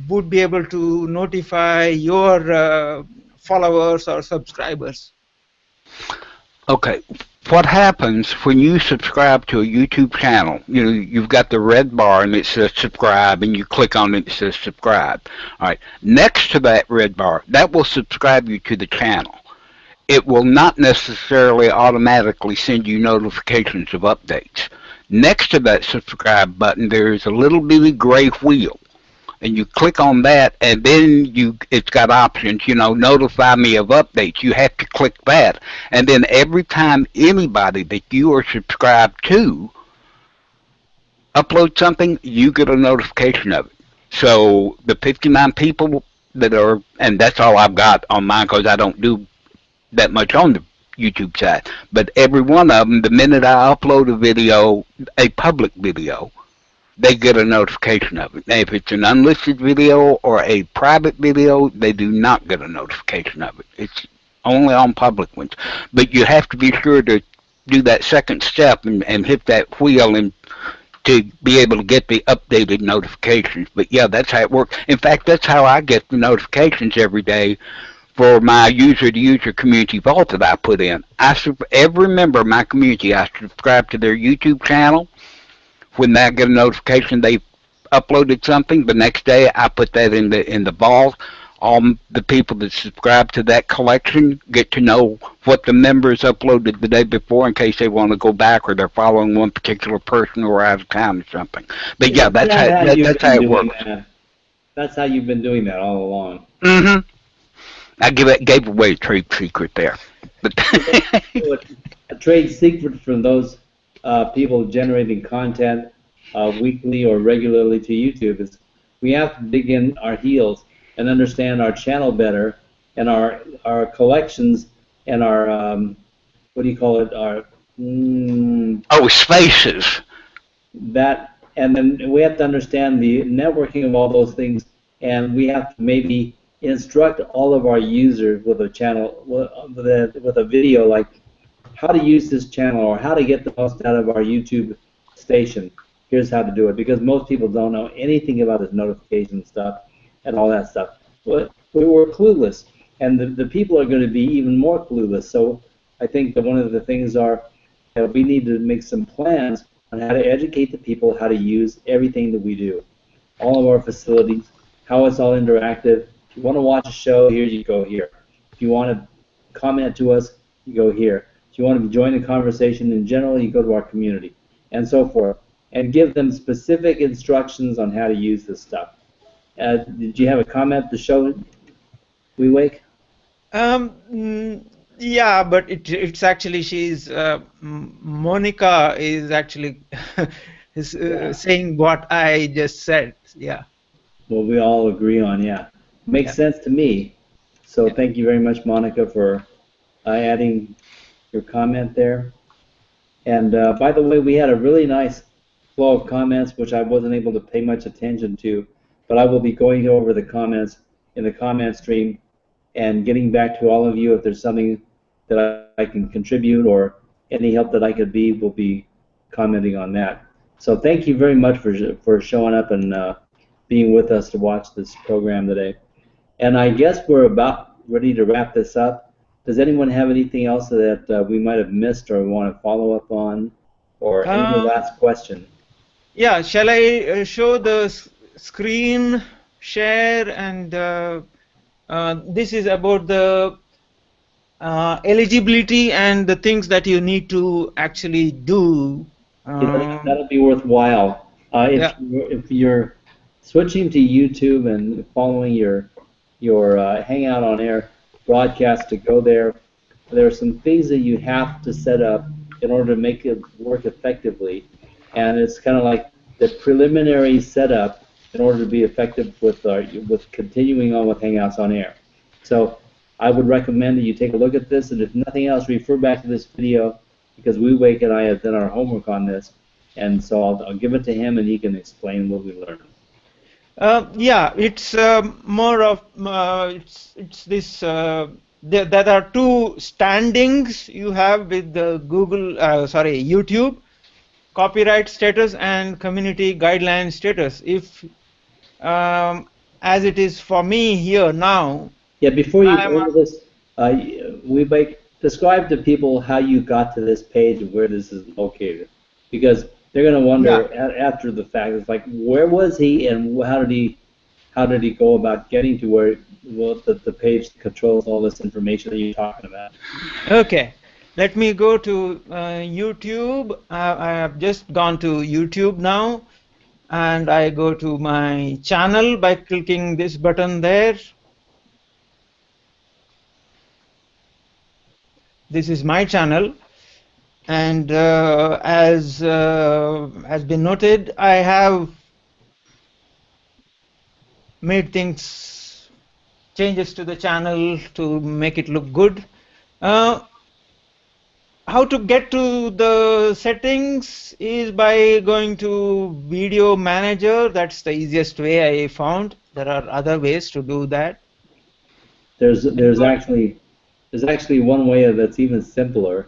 would be able to notify your followers or subscribers. Okay. What happens when you subscribe to a YouTube channel? You know, you've got the red bar and it says subscribe, and you click on it, it says subscribe. All right. Next to that red bar, that will subscribe you to the channel. It will not necessarily automatically send you notifications of updates. Next to that subscribe button, there is a little bitty gray wheel. And you click on that, and then it's got options, notify me of updates. You have to click that. And then every time anybody that you are subscribed to uploads something, you get a notification of it. So the 59 people that are, and that's all I've got on mine because I don't do that much on the YouTube side. But every one of them, the minute I upload a video, a public video, they get a notification of it. Now, if it's an unlisted video or a private video, they do not get a notification of it. It's only on public ones. But you have to be sure to do that second step and hit that wheel and to be able to get the updated notifications. But yeah, that's how it works. In fact, that's how I get the notifications every day for my user-to-user community vault that I put in. Every member of my community, I subscribe to their YouTube channel. When I get a notification they uploaded something, the next day I put that in the vault. All the people that subscribe to that collection get to know what the members uploaded the day before in case they want to go back or they're following one particular person or out of town or something. But yeah, that's how it works. That's how you've been doing that all along. Mm-hmm. I gave away a trade secret there. A trade secret from those people generating content weekly or regularly to YouTube is we have to dig in our heels and understand our channel better and our collections and our what do you call it? Our spaces. That, and then we have to understand the networking of all those things, and we have to maybe instruct all of our users with a channel with a video like how to use this channel or how to get the most out of our YouTube station. Here's how to do it, because most people don't know anything about this notification stuff and all that stuff. But we're clueless, and the people are going to be even more clueless. So I think that one of the things are that we need to make some plans on how to educate the people how to use everything that we do, all of our facilities, how it's all interactive. If you want to watch a show, here you go here. If you want to comment to us, you go here. If you want to join the conversation in general, you go to our community, and so forth, and give them specific instructions on how to use this stuff. Did you have a comment to show, Wake? Yeah, but it's actually Monica is actually saying what I just said. Yeah. Well, we all agree on, yeah. Makes sense to me. So thank you very much, Monica, for adding your comment there. And by the way, we had a really nice flow of comments, which I wasn't able to pay much attention to, but I will be going over the comments in the comment stream and getting back to all of you if there's something that I can contribute or any help that I could be, will be commenting on that. So thank you very much for showing up and being with us to watch this program today. And I guess we're about ready to wrap this up. Does anyone have anything else that we might have missed or want to follow up on, or any last question? Yeah, shall I show the screen share? And this is about the eligibility and the things that you need to actually do. That'll be worthwhile. If you're switching to YouTube and following your Hangout on Air broadcast to go there, there are some things that you have to set up in order to make it work effectively. And it's kind of like the preliminary setup in order to be effective with continuing on with Hangouts on Air. So I would recommend that you take a look at this, and if nothing else, refer back to this video, because Wake and I have done our homework on this, and so I'll give it to him and he can explain what we learned. Yeah, it's more of it's this. There are two standings you have with the YouTube, copyright status and community guideline status. If as it is for me here now. Yeah, before you go over this, describe to people how you got to this page and where this is located, because they're going to wonder after the fact. It's like, where was he and how did he go about getting to where the page controls all this information that you're talking about? Okay, let me go to YouTube. I have just gone to YouTube now, and I go to my channel by clicking this button there. This is my channel, and as has been noted, I have made changes to the channel to make it look good. how to get to the settings is by going to Video Manager. That's the easiest way I found. There are other ways to do that. There's actually one way that's even simpler,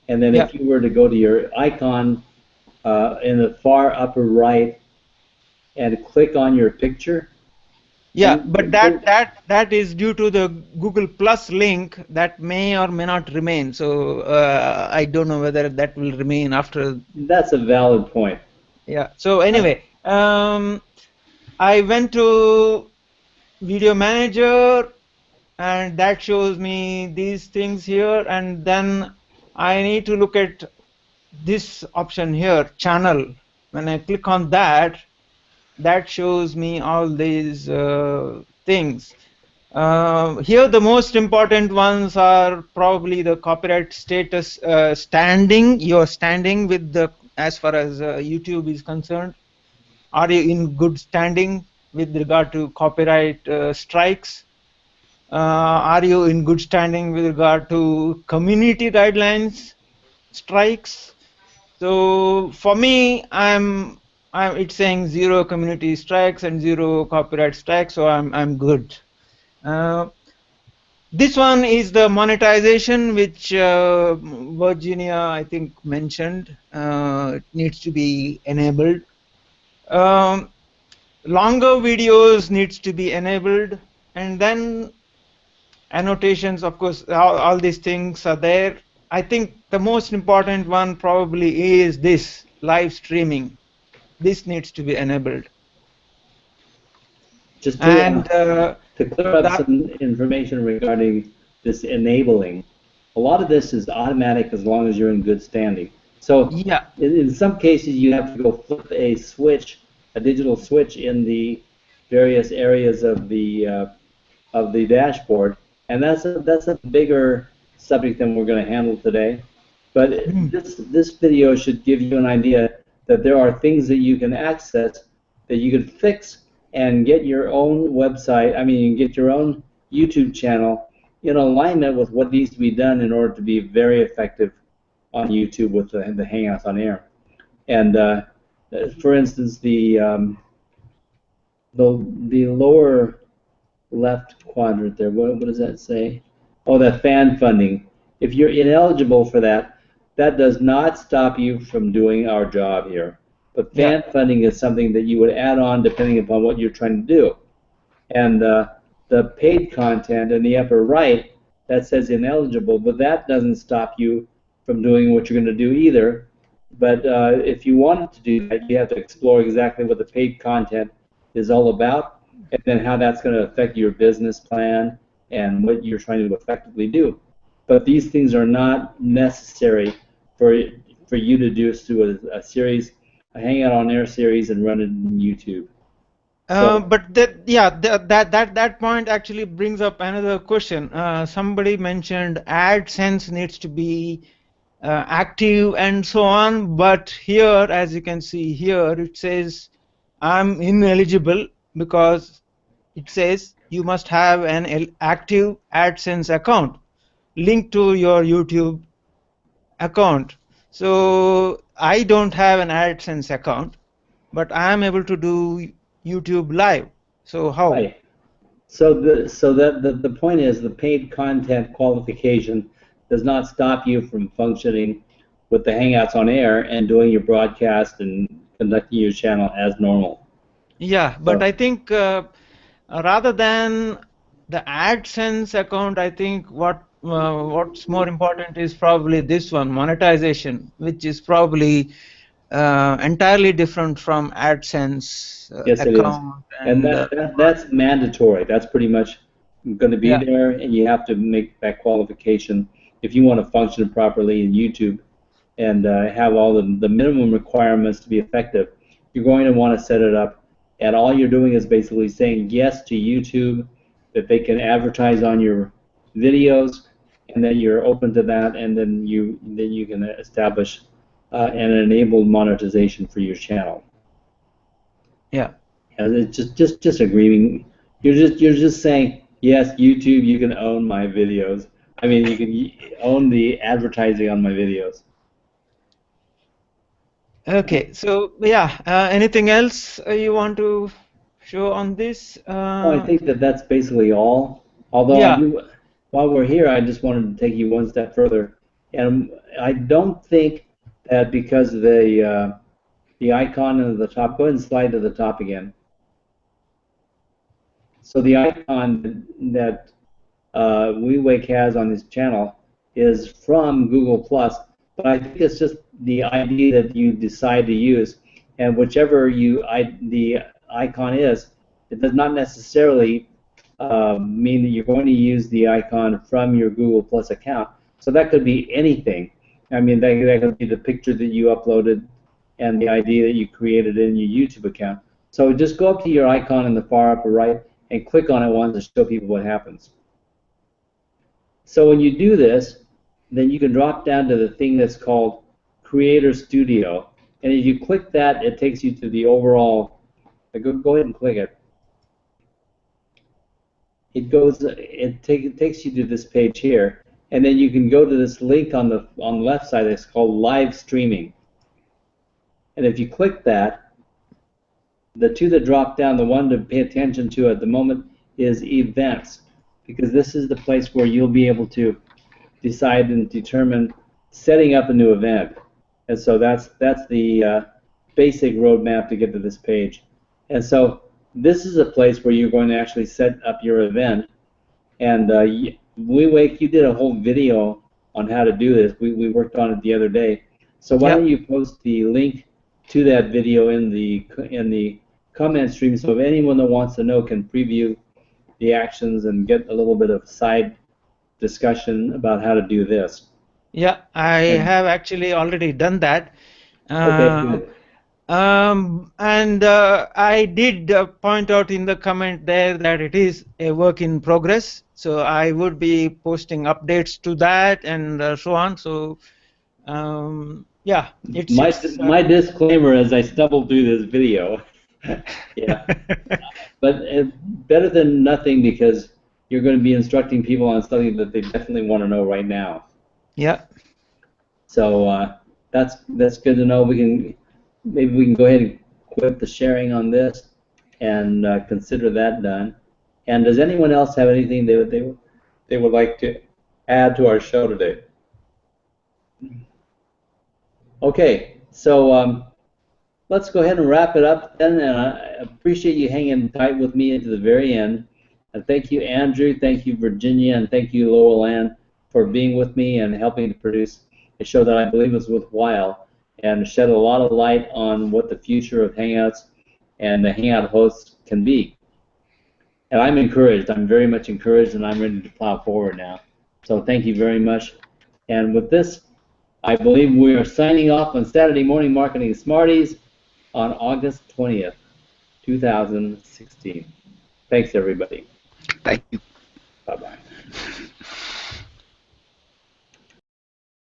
and then if you were to go to your icon in the far upper right and click on your picture. Yeah, but that is due to the Google Plus link that may or may not remain. So I don't know whether that will remain after. That's a valid point. Yeah. So anyway, I went to Video Manager, and that shows me these things here, and then I need to look at this option here, channel. When I click on that, that shows me all these things. Here the most important ones are probably the copyright status, standing. You're standing with the, as far as YouTube is concerned. Are you in good standing with regard to copyright strikes? Are you in good standing with regard to community guidelines strikes? So for me, it's saying 0 community strikes and 0 copyright strikes, so I'm good. This one is the monetization, which Virginia, I think, mentioned. It needs to be enabled. Longer videos needs to be enabled, and then annotations, of course, all these things are there. I think the most important one probably is this live streaming. This needs to be enabled. Just to clear up some information regarding this enabling, a lot of this is automatic as long as you're in good standing. So yeah, in some cases you have to go flip a switch, a digital switch in the various areas of the dashboard, and that's a bigger subject than we're going to handle today. But this video should give you an idea that there are things that you can access that you can fix and get your own website, get your own YouTube channel in alignment with what needs to be done in order to be very effective on YouTube with the Hangouts on Air. And for instance, the lower left quadrant there, what does that say? Oh, that fan funding. If you're ineligible for that, that does not stop you from doing our job here. But fan funding is something that you would add on depending upon what you're trying to do. And the paid content in the upper right, that says ineligible, but that doesn't stop you from doing what you're going to do either. But if you wanted to do that, you have to explore exactly what the paid content is all about, and then how that's going to affect your business plan and what you're trying to effectively do. But these things are not necessary for you to do a series, a Hangout on Air series, and run it in YouTube. But that point actually brings up another question. Somebody mentioned AdSense needs to be active and so on, but here, as you can see here, it says I'm ineligible because it says you must have an active AdSense account linked to your YouTube account. So I don't have an AdSense account, but I am able to do YouTube Live. So how? Right. So the point is the paid content qualification does not stop you from functioning with the Hangouts on Air and doing your broadcast and conducting your channel as normal. Yeah, but I think rather than the AdSense account, I think what's more important is probably this one, monetization, which is probably entirely different from AdSense account. And that's mandatory. That's pretty much going to be there, and you have to make that qualification if you want to function properly in YouTube and have all the minimum requirements to be effective. You're going to want to set it up, and all you're doing is basically saying yes to YouTube, that they can advertise on your videos, and then you're open to that, and then you can establish an enabled monetization for your channel. Yeah. And it's just agreeing. You're just saying yes, YouTube, you can own my videos, I mean, you can own the advertising on my videos. Okay, so yeah, anything else you want to show on this? Well, I think that that's basically all. Although I Yeah, do, while we're here, I just wanted to take you one step further, and I don't think that because the icon at the top. Go ahead and slide to the top again. So the icon that WeWake has on his channel is from Google Plus, but I think it's just the ID that you decide to use, and whichever the icon is, it does not necessarily mean that you're going to use the icon from your Google Plus account. So that could be anything. I mean, that could be the picture that you uploaded and the ID that you created in your YouTube account. So just go up to your icon in the far upper right and click on it once to show people what happens. So when you do this, then you can drop down to the thing that's called Creator Studio. And if you click that, it takes you to the overall, go ahead and click it. It takes you to this page here. And then you can go to this link on the left side that's called Live Streaming. And if you click that, the two that drop down, the one to pay attention to at the moment is Events, because this is the place where you'll be able to decide and determine setting up a new event. And so that's the basic roadmap to get to this page. And so this is a place where you're going to actually set up your event. And WeWake, you did a whole video on how to do this. We worked on it the other day. So why don't you post the link to that video in the comment stream, so if anyone that wants to know can preview the actions and get a little bit of side discussion about how to do this. yeah, I have actually already done that. Okay, good. And I did point out in the comment there that it is a work in progress. So I would be posting updates to that and so on. So yeah, my disclaimer is I stumbled through this video. Yeah, but better than nothing, because you're going to be instructing people on something that they definitely want to know right now. Yeah. So that's good to know. Maybe we can go ahead and quit the sharing on this and consider that done. And does anyone else have anything they would like to add to our show today? Okay, so let's go ahead and wrap it up then, and I appreciate you hanging tight with me into the very end. And thank you, Andrew, thank you, Virginia, and thank you, Lowell Ann, for being with me and helping to produce a show that I believe is worthwhile and shed a lot of light on what the future of Hangouts and the Hangout hosts can be. And I'm encouraged. I'm very much encouraged, and I'm ready to plow forward now. So thank you very much. And with this, I believe we are signing off on Saturday Morning Marketing Smarties on August 20th, 2016. Thanks, everybody. Thank you. Bye-bye.